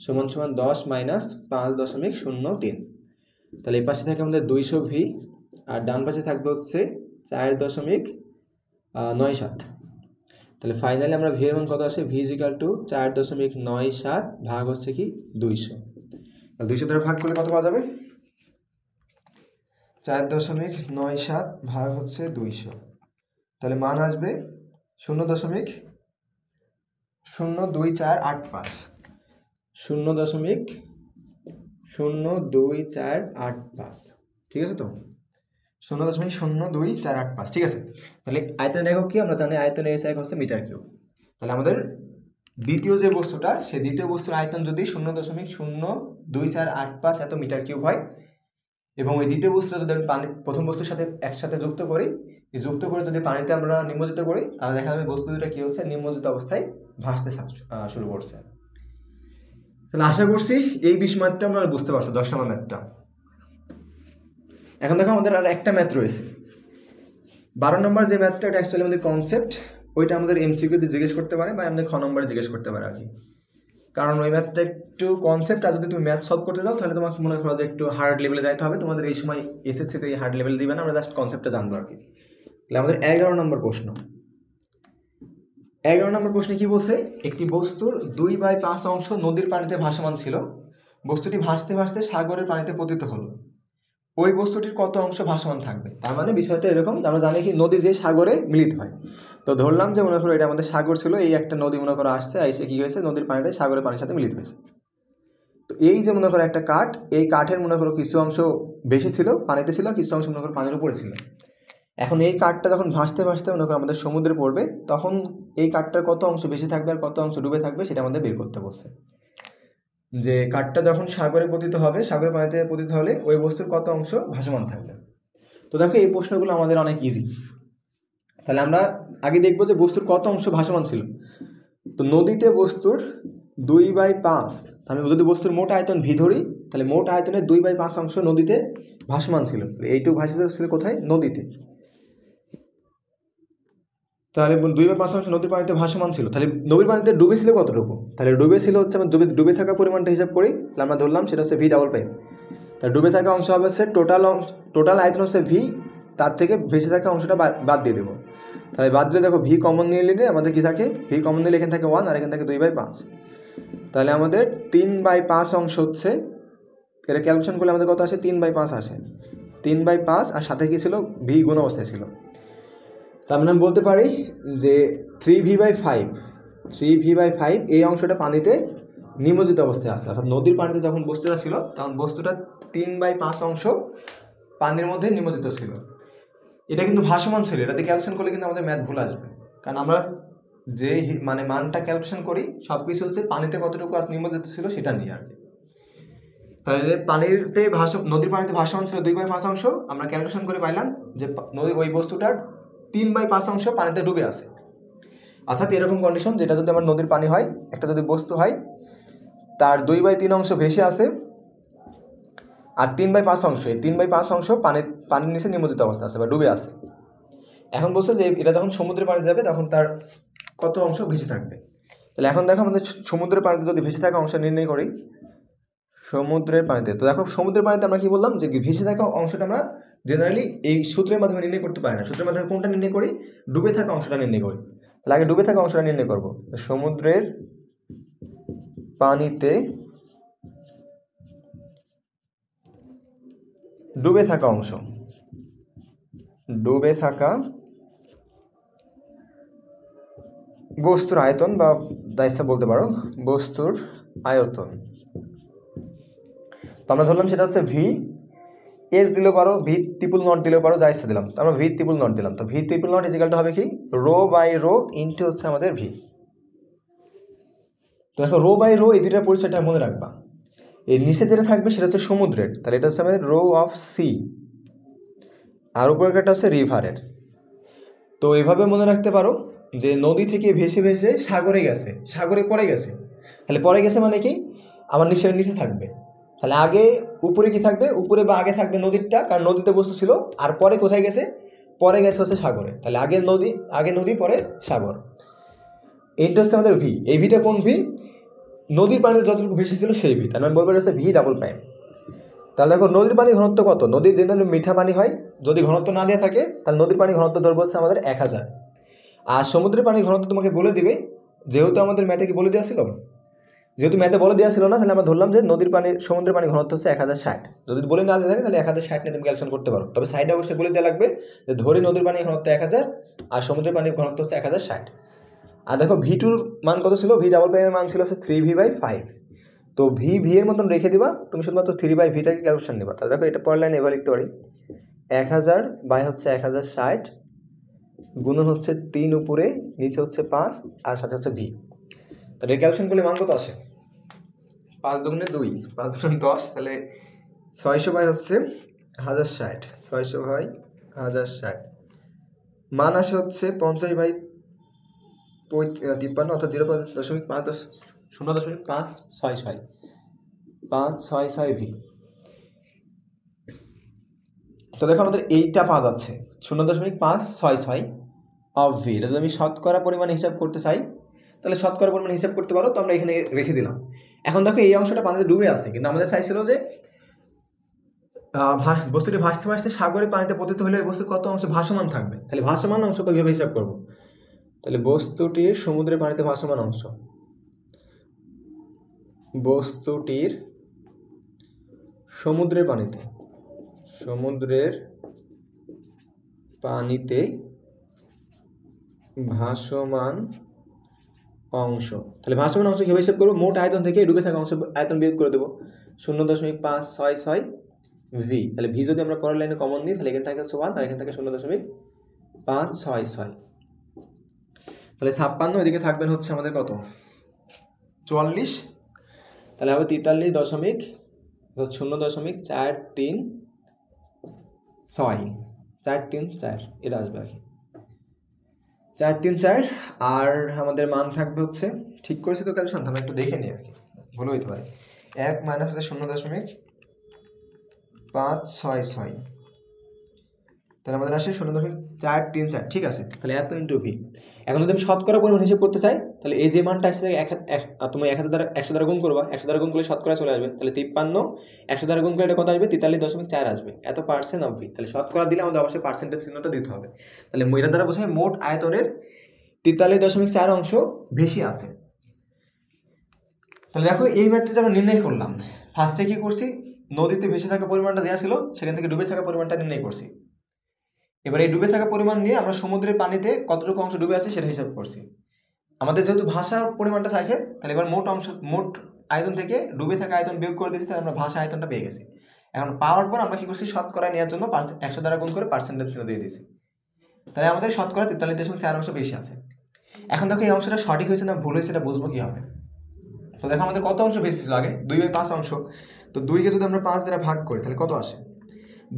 সমান সমান 10 মাইনাস 5.03। তাহলে এই পাশে থাকে আমাদের 200 ভি, আর ডান পাশে থাকবে হচ্ছে 4.97। তাহলে ফাইনালি আমরা ভি এর মান কত আসে, ভি ইজিক্যাল টু 4.97 ভাগ হচ্ছে কি 200। তাহলে 200 দ্বারা ভাগ করলে কত পাওয়া যাবে, 4.97 ভাগ হচ্ছে 200, তাহলে মান আসবে 0.02485, 0.02485, ঠিক আছে তো, 0.02485, ঠিক আছে। তাহলে আয়তনের একক কি, আমরা জানি আয়তনের এস একক হচ্ছে মিটার কিউব। তাহলে আমাদের দ্বিতীয় যে বস্তুটা, সেই দ্বিতীয় বস্তুর আয়তন যদি 0.02485 এত মিটার কিউব হয়, এবং ওই দ্বিতীয় বস্তুটা যদি আমি পানি প্রথম বস্তুর সাথে একসাথে যুক্ত করি, এই যুক্ত করে যদি পানিতে আমরা নিমজ্জিত করি, তাহলে দেখা যাবে বস্তু দুটা কী হচ্ছে, নিমজ্জিত অবস্থায় ভাসতে শুরু করছে। তাহলে আশা করছি এই 20 ম্যাথটা আমরা বুঝতে পারছো, 10 নম্বর ম্যাথটা। এখন দেখো আমাদের আর একটা ম্যাথ রয়েছে, 12 নম্বর যে ম্যাথটা, এটা অ্যাকচুয়ালি আমাদের কনসেপ্ট, ওইটা আমাদের এমসিকিউতে জিজ্ঞেস করতে পারে বা আমাদের খ নম্বরে জিজ্ঞেস করতে পারে আর কি। কারণ ওই ম্যাথটা একটু কনসেপ্ট, আর যদি তুমি ম্যাথ সলভ করতে যাও তাহলে তোমাকে মনে করো যে একটু হার্ড লেভেলে যাইতে হবে। তোমাদের এই সময় এসএসসিতে এই হার্ড লেভেল দিবে না, আমরা জাস্ট কনসেপ্টটা জানবো আর কি। তাহলে আমাদের 11 নম্বর প্রশ্ন, 11 নম্বর প্রশ্নে কি বলছে, একটি বস্তুর 2/5 অংশ নদীর পানিতে ভাসমান ছিল, বস্তুটি ভাসতে ভাসতে সাগরের পানিতে পতিত হলো, ওই বস্তুটির কত অংশ ভাসমান থাকবে। তার মানে বিষয়টা এরকম, আমরা জানি কি নদী যে সাগরে মিলিত হয়, তো ধরলাম যে মনে করো এটা আমাদের সাগর ছিল, এই একটা নদী মনে করো আসছে, আইসে কি হয়েছে, নদীর পানিটা সাগরের পানির সাথে মিলিত হয়েছে। তো এই যে মনে করো একটা কাঠ, এই কাঠের মনে করো কিছু অংশ বেশি ছিল পানিতে ছিল, কিছু অংশ মনে করো পানির উপরে ছিল। এখন এই কাঠটা যখন ভাসতে ভাসতে মনে করো আমাদের সমুদ্রে পড়বে, তখন এই কাঠটার কত অংশ বেশি থাকবে আর কত অংশ ডুবে থাকবে সেটা আমাদের বের করতে বসে। যে কাঠটা যখন সাগরে পতিত হবে, সাগরের পানিতে পতিত হলে ওই বস্তুর কত অংশ ভাসমান থাকবে। তো দেখো এই প্রশ্নগুলো আমাদের অনেক ইজি। তাহলে আমরা আগে দেখবো যে বস্তুর কত অংশ ভাসমান ছিল। তো নদীতে বস্তুর 2/5, আমি যদি বস্তুর মোট আয়তন ভি ধরি, তাহলে মোট আয়তনের 2/5 অংশ নদীতে ভাসমান ছিল। এইটুকু ভাসিত ছিল কোথায়, নদীতে। তাহলে 2/5 অংশ নদীর পানিতে ভাসমান ছিল, তাহলে নদীর পানিতে ডুবে ছিল কতটুকু, তাহলে ডুবে ছিল হচ্ছে আমরা ডুবে থাকা পরিমাণটা হিসাব করি, তাহলে আমরা ধরলাম সেটা হচ্ছে V5। তাহলে ডুবে থাকা অংশ হবে হচ্ছে টোটাল আয়তন হচ্ছে ভি, তার থেকে ভেসে থাকা অংশটা বাদ দিয়ে দেবো। তাহলে বাদ দিলে দেখো ভি কমন নিয়ে নিলে আমাদের কী থাকে, ভি কমন নিলে এখানে থাকে 1 আর এখানে থাকে 2/5। তাহলে আমাদের 3/5 অংশ হচ্ছে, এটা ক্যালকুলেশন করলে আমাদের কত আসে, 3/5 আসে, 3/5, আর সাথে কী ছিল, ভি গুণ অবস্থায় ছিল। তার মানে আমি বলতে পারি যে 3V/5 এই অংশটা পানিতে নিমজ্জিত অবস্থায় আসছে, অর্থাৎ নদীর পানিতে যখন বস্তুটা ছিল তখন বস্তুটা 3/5 অংশ পানির মধ্যে নিমজ্জিত ছিল। এটা কিন্তু ভাসমান ছিল, এটাতে ক্যালকুলেশন করলে কিন্তু আমাদের ম্যাথ ভুল আসবে, কারণ আমরা যে মানে মানটা ক্যালকুলেশন করি সব কিছু হচ্ছে পানিতে কতটুকু আজ নিমজ্জিত ছিল সেটা নিয়ে আর কি। তাহলে নদীর পানিতে ভাসমান ছিল 2/5 অংশ, আমরা ক্যালকুলেশন করে পাইলাম যে ওই বস্তুটার 3/5 অংশ পানিতে ডুবে আছে। অর্থাৎ এরকম কন্ডিশন, যেটা যদি আমার নদীর পানি হয়, একটা যদি বস্তু হয়, তার 2/3 অংশ ভেসে আছে আর 3/5 অংশ, এই 3/5 অংশ পানির নিচে নিমজ্জিত অবস্থা আছে বা ডুবে আছে। এখন বলছে যে এটা যখন সমুদ্রের পানি যাবে তখন তার কত অংশ ভেসে থাকবে। তাহলে এখন দেখো আমাদের সমুদ্রের পানিতে যদি ভেসে থাকা অংশ নির্ণয় করি, সমুদ্রের পানিতে, তো দেখো সমুদ্রের পানিতে আমরা কি বললাম যে ভেসে থাকা অংশটা আমরা জেনারেলি এই সূত্রের মাধ্যমে নির্ণয় করতে পারি না। সূত্রের মাধ্যমে কোনটা নির্ণয় করি? ডুবে থাকা অংশটা নির্ণয় করি। তাহলে আগে ডুবে থাকা অংশটা নির্ণয় করব। সমুদ্রের পানিতে ডুবে থাকা অংশ, ডুবে থাকা বস্তুর আয়তন বা দায়িত্ব বলতে পারো, বস্তুর আয়তন। তো আমরা ধরলাম সেটা হচ্ছে ভি এস দিলেও পারো, ভি ট্রিপল নট দিলেও পারো, যা ইচ্ছা দিলাম। তো আমরা ভি ট্রিপল নট দিলাম। তো V triple nought is equal to হবে কি? রো বাই রো ইন্টু হচ্ছে আমাদের ভি। তো দেখো রো বাই রো এই দুইটার পরিচয়টা মনে রাখবা। এর নিচে যেটা থাকবে সেটা হচ্ছে সমুদ্রের, তাহলে এটা হচ্ছে আমাদের রো অফ সি, আর উপরের একটা হচ্ছে রিভারের। তো এইভাবে মনে রাখতে পারো যে নদী থেকে ভেসে ভেসে সাগরে গেছে, সাগরে পড়ে গেছে। তাহলে পড়ে গেছে মানে কি? আমার নিচে থাকবে। তাহলে আগে উপরে কি থাকবে? উপরে বা আগে থাকবে নদীরটা, কারণ নদীতে বস্তু ছিল। আর পরে কোথায় গেছে? পরে গেছে হচ্ছে সাগরে। তাহলে আগে নদী পরে সাগর। এইটা হচ্ছে আমাদের ভি। এই ভিটা কোন ভি? নদীর পানিতে যতটুকু ভেসে ছিল সেই ভি। তার মানে বলবে হচ্ছে ভি ডাবল প্রাইম। তাহলে দেখো নদীর পানির ঘনত্ব কত? নদীর জেনারেলি মিঠা পানি হয়, যদি ঘনত্ব না দেওয়া থাকে তাহলে নদীর পানির ঘনত্ব ধরবো হচ্ছে আমাদের 1000। আর সমুদ্রের পানির ঘনত্ব তোমাকে বলে দিবে, যেহেতু আমাদের ম্যাথে কি বলে দেওয়া ছিল, যেহেতু ম্যাথে বলে দেওয়া ছিল না, তাহলে আমরা ধরলাম যে সমুদ্রের পানির ঘনত্ব হচ্ছে 1060। যদি বলে না দেওয়া থাকে তাহলে 1060 নিয়ে তুমি ক্যালকুলেশন করতে পারো। তবে সাইডে অবশ্যই বলে দেওয়া লাগবে যে ধরি নদীর পানির ঘনত্ব 1000 আর সমুদ্রের পানির ঘনত্ব হচ্ছে 1060। আর দেখো ভি টুর মান কত ছিল? ভি ডাবল প্রাইমের মান ছিল হচ্ছে 3v/5। তো ভি এর মতন রেখে দিবা, তুমি শুধুমাত্র 3/ভিটাকে ক্যালকুলেশন নেবা। তাহলে দেখো এটা পরের লাইনে এবার লিখতে পারি 1000 বাই হচ্ছে 1060 গুণন হচ্ছে 3 উপরে, নিচে হচ্ছে 5 আর সাথে হচ্ছে ভি। তাহলে ক্যালকুলেশন করলে মান কত আসে? 5 দুগুণে 2, 5 দুগুণে 10, তাহলে 600 বাই হচ্ছে 1060, 600 বাই 1060 মান আসে হচ্ছে 50/53, অর্থাৎ 0.566 ভি। তো দেখো আমাদের এইটা পাওয়া যাচ্ছে 0.566 অফ ভি। এটা যদি আমি শতকরা পরিমাণ হিসাব করতে চাই তাহলে শতকরা পরিমাণ হিসাব করতে পারো। তো আমরা এখানে রেখে দিলাম। এখন দেখো এই অংশটা পানিতে ডুবে আছে, কিন্তু আমাদের চাইছিল যে বস্তুটি ভাসতে ভাসতে সাগরে পানিতে পতিত হলে ওই বস্তুর কত অংশ ভাসমান থাকবে। তাহলে ভাসমান অংশ কীভাবে হিসাব করবো? তাহলে বস্তুটির সমুদ্রের পানিতে ভাসমান অংশ, বস্তুটির সমুদ্রের পানিতে ভাসমান অংশ। তাহলে ভাসমান অংশ কীভাবে হিসাব করবো? মোট আয়তন থেকে ডুবে থাকা অংশ আয়তন বিয়োগ করে দেবো 0.566 ভি। তাহলে ভি যদি আমরা পরের লাইনে কমন নিই তাহলে এখানে থাকে হচ্ছে 1 আর এখানে থাকে 0.566। তাহলে 56, এদিকে থাকবেন হচ্ছে আমাদের কত? 44। তাহলে হবে 43.0.434 এটা আসবে আর কি, 434। আর আমাদের মান থাকবে হচ্ছে, ঠিক করেছি তো ক্যালকুলেশন? আমরা একটু দেখে নিই আর কি, ভুল হইতে পারে। 1 মাইনাস হচ্ছে 0.566, তাহলে আমাদের আসে 0.434। ঠিক আছে, তাহলে এত ইন্টু ভি। এখন যদি আমি শতকরা পরিমাণ হিসেব করতে চাই তাহলে এই যে মানটা আসছে তুমি 100 দ্বারা গুণ করবা, 100 দ্বারা গুণ করলে শতকরা চলে আসবে। তাহলে 53 100 দ্বারা গুণ করলে এটা কত আসবে? 43.4 আসবে। এত পার্সেন্ট অফ ভি। তাহলে শতকরা দিলে আমাদের অবশ্যই পার্সেন্টেজ চিহ্নটা দিতে হবে। তাহলে এটা দ্বারা বোঝায় মোট আয়তনের 43.4 অংশ বেশি আছে। তাহলে দেখো এই ম্যাথটা আমরা নির্ণয় করলাম। ফার্স্টে কি করছি? নদীতে ভেসে থাকা পরিমাণটা দেওয়া ছিল, সেখান থেকে ডুবে থাকা পরিমাণটা নির্ণয় করছি। এবার এই ডুবে থাকা পরিমাণ নিয়ে আমরা সমুদ্রের পানিতে কতটুকু অংশ ডুবে আছে সেটা হিসাব করছি। আমাদের যেহেতু ভাষার পরিমাণটা চাইছে, তাহলে এবার মোট আয়তন থেকে ডুবে থাকা আয়তন বিয়োগ করে দিয়েছি, তাহলে আমরা ভাষা আয়তনটা পেয়ে গেছি। এখন পাওয়ার পর আমরা কি করছি? শতকরা নেওয়ার জন্য 100 দ্বারা গুণ করে পার্সেন্টেজ চিহ্ন দিয়ে দিয়েছি। তাহলে আমাদের শতকরা 43.4 অংশ বেশি আছে। এখন দেখো এই অংশটা সঠিক হয়েছে না ভুল হয়েছে এটা বুঝবো কীভাবে? তো দেখো আমাদের কত অংশ বেশি ছিল আগে? 2/5 অংশ। তো 2কে যদি আমরা 5 দ্বারা ভাগ করি তাহলে কত আসে?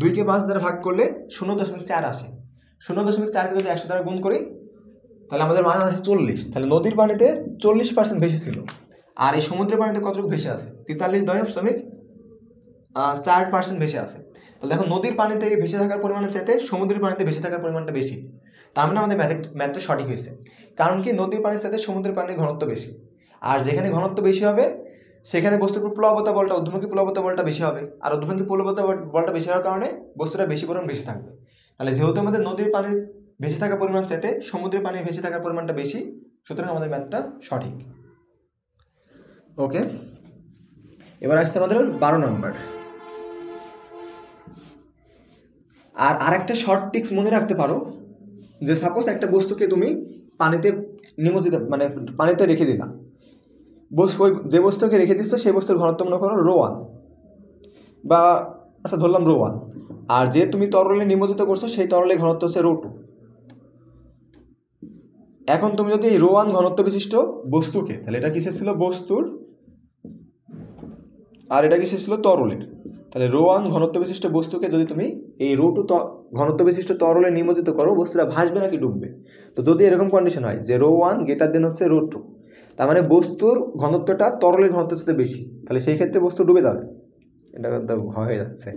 2কে 5 দ্বারা ভাগ করলে 0.4 আসে। 0.4কে যদি 100 দ্বারা গুণ করি তাহলে আমাদের মান আছে 40। তাহলে নদীর পানিতে 40% বেশি ছিল, আর এই সমুদ্রের পানিতে কতটুকু বেশি আছে? 43.4% বেশি আছে। তাহলে দেখো নদীর পানি থেকে বেশি থাকার পরিমাণের চাইতে সমুদ্রের পানিতে বেশি থাকার পরিমাণটা বেশি। তার মানে আমাদের ম্যাথটা সঠিক হয়েছে। কারণ কি, নদীর পানির চাইতে সমুদ্রের পানির ঘনত্ব বেশি, আর যেখানে ঘনত্ব বেশি হবে সেখানে বস্তুর উপর প্লবতা বলটা, ঊর্ধ্বমুখী প্লবতা বলটা বেশি হবে, আর ঊর্ধ্বমুখী প্লবতা বলটা বেশি হওয়ার কারণে বস্তুটা বেশি পরিমাণ বেশি থাকবে। তাহলে যেহেতু আমাদের নদীর পানির বেশি থাকার পরিমাণ চাইতে সমুদ্রের পানির বেশি থাকার পরিমাণটা বেশি, সুতরাং আমাদের ম্যাথটা সঠিক। ওকে, এবার আসছে আমাদের 12 নম্বর। আর আরেকটা শর্ট টিক্স মনে রাখতে পারো, যে সাপোজ একটা বস্তুকে তুমি পানিতে নিমজ্জিত, মানে পানিতে রেখে দিলা, ওই যে বস্তুকে রেখে দিচ্ছ সেই বস্তুর ঘনত্ব মনে করো ρ1, বা আচ্ছা ধরলাম ρ1, আর যে তুমি তরলে নিমজ্জিত করছো সেই তরলের ঘনত্ব হচ্ছে ρ2। এখন তুমি যদি এই ρ1 ঘনত্ব বিশিষ্ট বস্তুকে, তাহলে এটা কিসের ছিল? বস্তুর, আর এটা কিসের ছিল? তরলের। তাহলে ρ1 ঘনত্ব বিশিষ্ট বস্তুকে যদি তুমি এই ρ2 ঘনত্ব বিশিষ্ট তরলে নিমজ্জিত করো, বস্তুটা ভাসবে নাকি ডুববে? তো যদি এরকম কন্ডিশন হয় যে ρ1 > হচ্ছে ρ2, তার মানে বস্তুর ঘনত্বটা তরলের ঘনত্বের সাথে বেশি, তাহলে সেই ক্ষেত্রে বস্তু ডুবে যাবে। এটা কিন্তু হয়ে যাচ্ছে,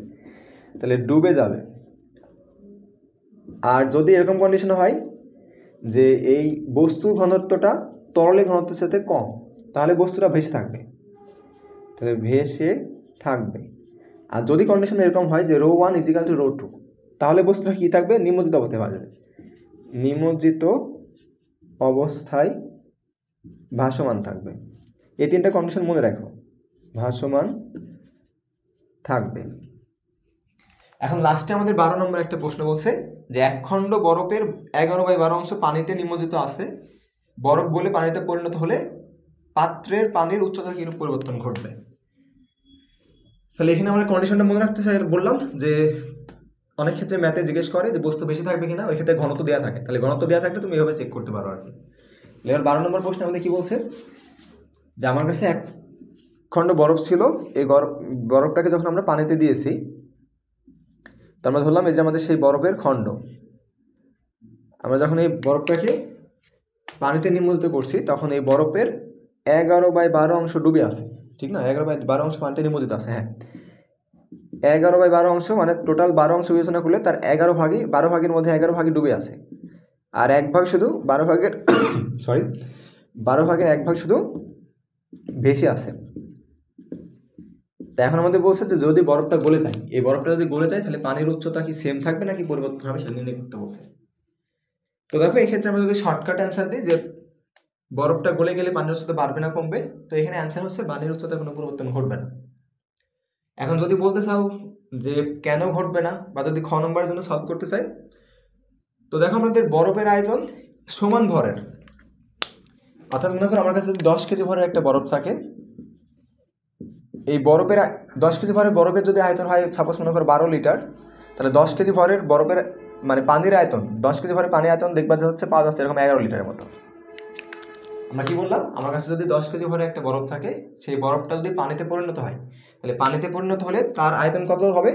তাহলে ডুবে যাবে। আর যদি এরকম কন্ডিশন হয় যে এই বস্তুর ঘনত্বটা তরলের ঘনত্বের সাথে কম, তাহলে বস্তুটা ভেসে থাকবে, তাহলে ভেসে থাকবে। আর যদি কন্ডিশন এরকম হয় যে ρ1 = ρ2, তাহলে বস্তুটা কী থাকবে? নিমজ্জিত অবস্থায় ভাসবে, নিমজ্জিত অবস্থায় ভাসমান থাকবে। এই তিনটা কন্ডিশন মনে রাখো, ভাসমান থাকবে। এখন লাস্টে আমাদের 12 নম্বর একটা প্রশ্ন বলছে যে এক খণ্ড বরফের 11/12 অংশ পানিতে নিমজ্জিত আছে, বরফ গলে পানিতে পরিণত হলে পাত্রের পানির উচ্চতা কিরূপ পরিবর্তন ঘটবে? তাহলে এখানে আমরা কন্ডিশনটা মনে রাখতে চাই, বললাম যে অনেক ক্ষেত্রে ম্যাথে জিজ্ঞেস করে যে বস্তু বেশি থাকবে কিনা, ওই ক্ষেত্রে ঘনত্ব দেওয়া থাকে, তাহলে ঘনত্ব দেওয়া থাকলে তুমি এভাবে চেক করতে পারো আর কি। এবার 12 নম্বর প্রশ্ন আমাদের কি বলছে, যে আমার কাছে এক খণ্ড বরফ ছিল, এই বরফটাকে যখন আমরা পানিতে দিয়েছি, তো আমরা ধরলাম এই যে আমাদের সেই বরফের খণ্ড, আমরা যখন এই বরফটাকে পানিতে নিমজ্জিত করছি, তখন এই বরফের 11/12 অংশ ডুবে আছে, ঠিক না? 11/12 অংশ পানিতে নিমজ্জিত আছে। হ্যাঁ, 11/12 অংশ মানে টোটাল 12 অংশ বিবেচনা করলে তার 12 ভাগের মধ্যে 11 ভাগই ডুবে আছে, আর 1 ভাগ শুধু 12 ভাগের 1 ভাগ শুধু ভেসে আছে। তা এখন আমাদের বলছে যে যদি বরফটা গলে যায়, এই বরফটা যদি গলে যায় তাহলে পানির উচ্চতা কি সেম থাকবে নাকি পরিবর্তন হবে, সেটা নির্ণয় করতে বলছে। তো দেখো এই ক্ষেত্রে আমরা যদি শর্টকাট অ্যান্সার দিই যে বরফটা গলে গেলে পানির উচ্চতা বাড়বে না কমবে, তো এখানে অ্যান্সার হচ্ছে পানির উচ্চতা কোনো পরিবর্তন ঘটবে না। এখন যদি বলতে চাও যে কেন ঘটবে না, বা যদি খ নম্বরের জন্য সলভ করতে চাই, তো দেখো আমাদের বরফের আয়তন সমান ভরের, অর্থাৎ মনে করো আমার কাছে যদি 10 কেজি ভরের একটা বরফ থাকে, এই বরফের 10 কেজি ভরের বরফের যদি আয়তন হয় সাপোজ মনে করো 12 লিটার, তাহলে 10 কেজি ভরের বরফের মানে পানির আয়তন, 10 কেজি ভরের পানির আয়তন দেখবা যে হচ্ছে পাওয়া যাচ্ছে এরকম 11 লিটারের মতো। আমরা কি বললাম, আমার কাছে যদি 10 কেজি ভরের একটা বরফ থাকে, সেই বরফটা যদি পানিতে পরিণত হয়, তাহলে পানিতে পরিণত হলে তার আয়তন কত হবে?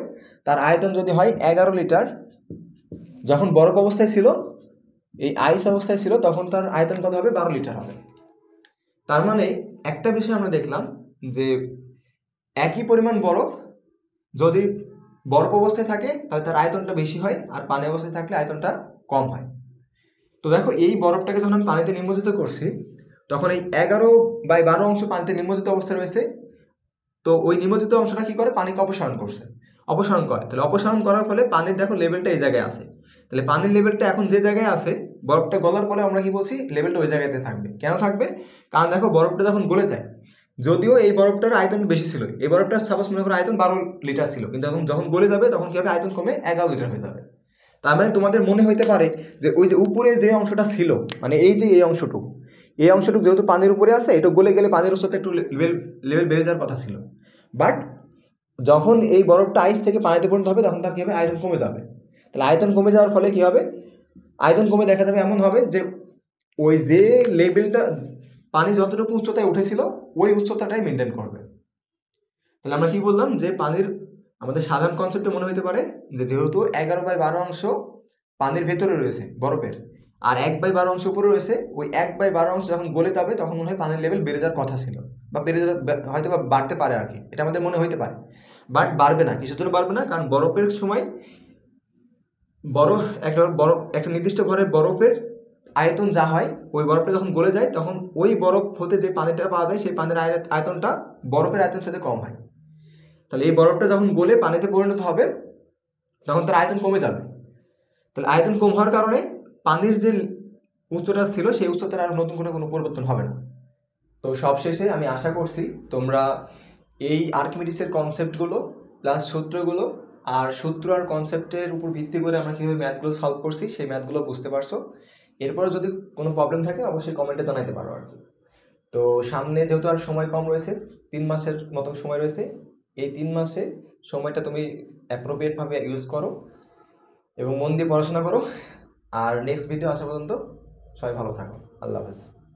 তার আয়তন যদি হয় 11 লিটার, যখন বরফ অবস্থায় ছিল, এই আইস অবস্থায় ছিল, তখন তার আয়তন কত হবে? 12 লিটার হবে। তার মানে একটা বিষয় আমরা দেখলাম যে একই পরিমাণ বরফ যদি বরফ অবস্থায় থাকে তাহলে তার আয়তনটা বেশি হয়, আর পানি অবস্থায় থাকলে আয়তনটা কম হয়। তো দেখো এই বরফটাকে যখন আমি পানিতে নিমজ্জিত করছি, তখন এই 11/12 অংশ পানিতে নিমজ্জিত অবস্থায় রয়েছে, তো ওই নিমজ্জিত অংশটা কি করে? পানিকে অপসারণ করে। তাহলে অপসারণ করার ফলে পানির দেখো লেভেলটা এই জায়গায় আছে, তাহলে পানির লেভেলটা এখন যে জায়গায় আছে, বরফটা গলার পরে আমরা কি বলছি? লেভেলটা ওই জায়গাতে থাকবে। কেন থাকবে? কারণ দেখো বরফটা যখন গলে যায়, যদিও এই বরফটার আয়তন বেশি ছিল, এই বরফটার সাপোজ মনে করো আয়তন 12 লিটার ছিল, কিন্তু যখন গলে যাবে তখন কি হবে? আয়তন কমে 11 লিটার হয়ে যাবে। তার মানে তোমাদের মনে হইতে পারে যে ওই যে উপরে যে অংশটা ছিল, মানে এই যে এই অংশটুকু যেহেতু পানির উপরে আছে, এটা গলে গেলে পানির উচ্চতা একটু লেভেল বেড়ে যাওয়ার কথা ছিল, বাট যখন এই বরফটা আইস থেকে পানিতে পরিণত হবে তখন তার কী হবে? আয়তন কমে যাবে। তাহলে আয়তন কমে যাওয়ার ফলে কী হবে? আয়তন কমে দেখা যাবে এমন হবে যে ওই যে লেভেলটা পানি যতটুকু উচ্চতায় উঠেছিল ওই উচ্চতাটাই মেনটেন করবে। তাহলে আমরা কি বললাম যে পানির আমাদের সাধারণ কনসেপ্টে মনে হতে পারে যে যেহেতু 11/12 অংশ পানির ভেতরে রয়েছে বরফের, আর 1/12 অংশ উপরে রয়েছে, ওই 1/12 অংশ যখন গলে যাবে তখন মনে হয় পানির লেভেল বেড়ে যাওয়ার কথা ছিল, বা বেড়ে যাওয়ার হয়তো বা বাড়তে পারে আর কি, এটা আমাদের মনে হইতে পারে। বাট বাড়বে না, কিসের জন্য বাড়বে না? কারণ বরফের সময় একটা নির্দিষ্ট ঘরের বরফের আয়তন যা হয়, ওই বরফটা যখন গলে যায় তখন ওই বরফ হতে যে পানিটা পাওয়া যায় সেই পানির আয়তনটা বরফের আয়তনের সাথে কম হয়। তাহলে এই বরফটা যখন গলে পানিতে পরিণত হবে তখন তার আয়তন কমে যাবে। তাহলে আয়তন কম হওয়ার কারণে পানির যে উচ্চতা ছিল সেই উচ্চতার আর নতুন কোনো পরিবর্তন হবে না। তো সবশেষে আমি আশা করছি তোমরা এই আর্কিমিডিসের কনসেপ্টগুলো প্লাস সূত্রগুলো আর সূত্র আর কনসেপ্টের উপর ভিত্তি করে আমরা কীভাবে ম্যাথগুলো সলভ করছি সেই ম্যাথগুলো বুঝতে পারছো। এরপরে যদি কোনো প্রবলেম থাকে অবশ্যই কমেন্টে জানাতে পারো আর কি। তো সামনে যেহেতু আর সময় কম রয়েছে, 3 মাসের মতো সময় রয়েছে, এই 3 মাসে সময়টা তুমি অ্যাপ্রোপ্রিয়েটভাবে ইউজ করো এবং মন দিয়ে পড়াশোনা করো। আর নেক্সট ভিডিও আসা পর্যন্ত সবাই ভালো থাকো। আল্লাহ হাফেজ।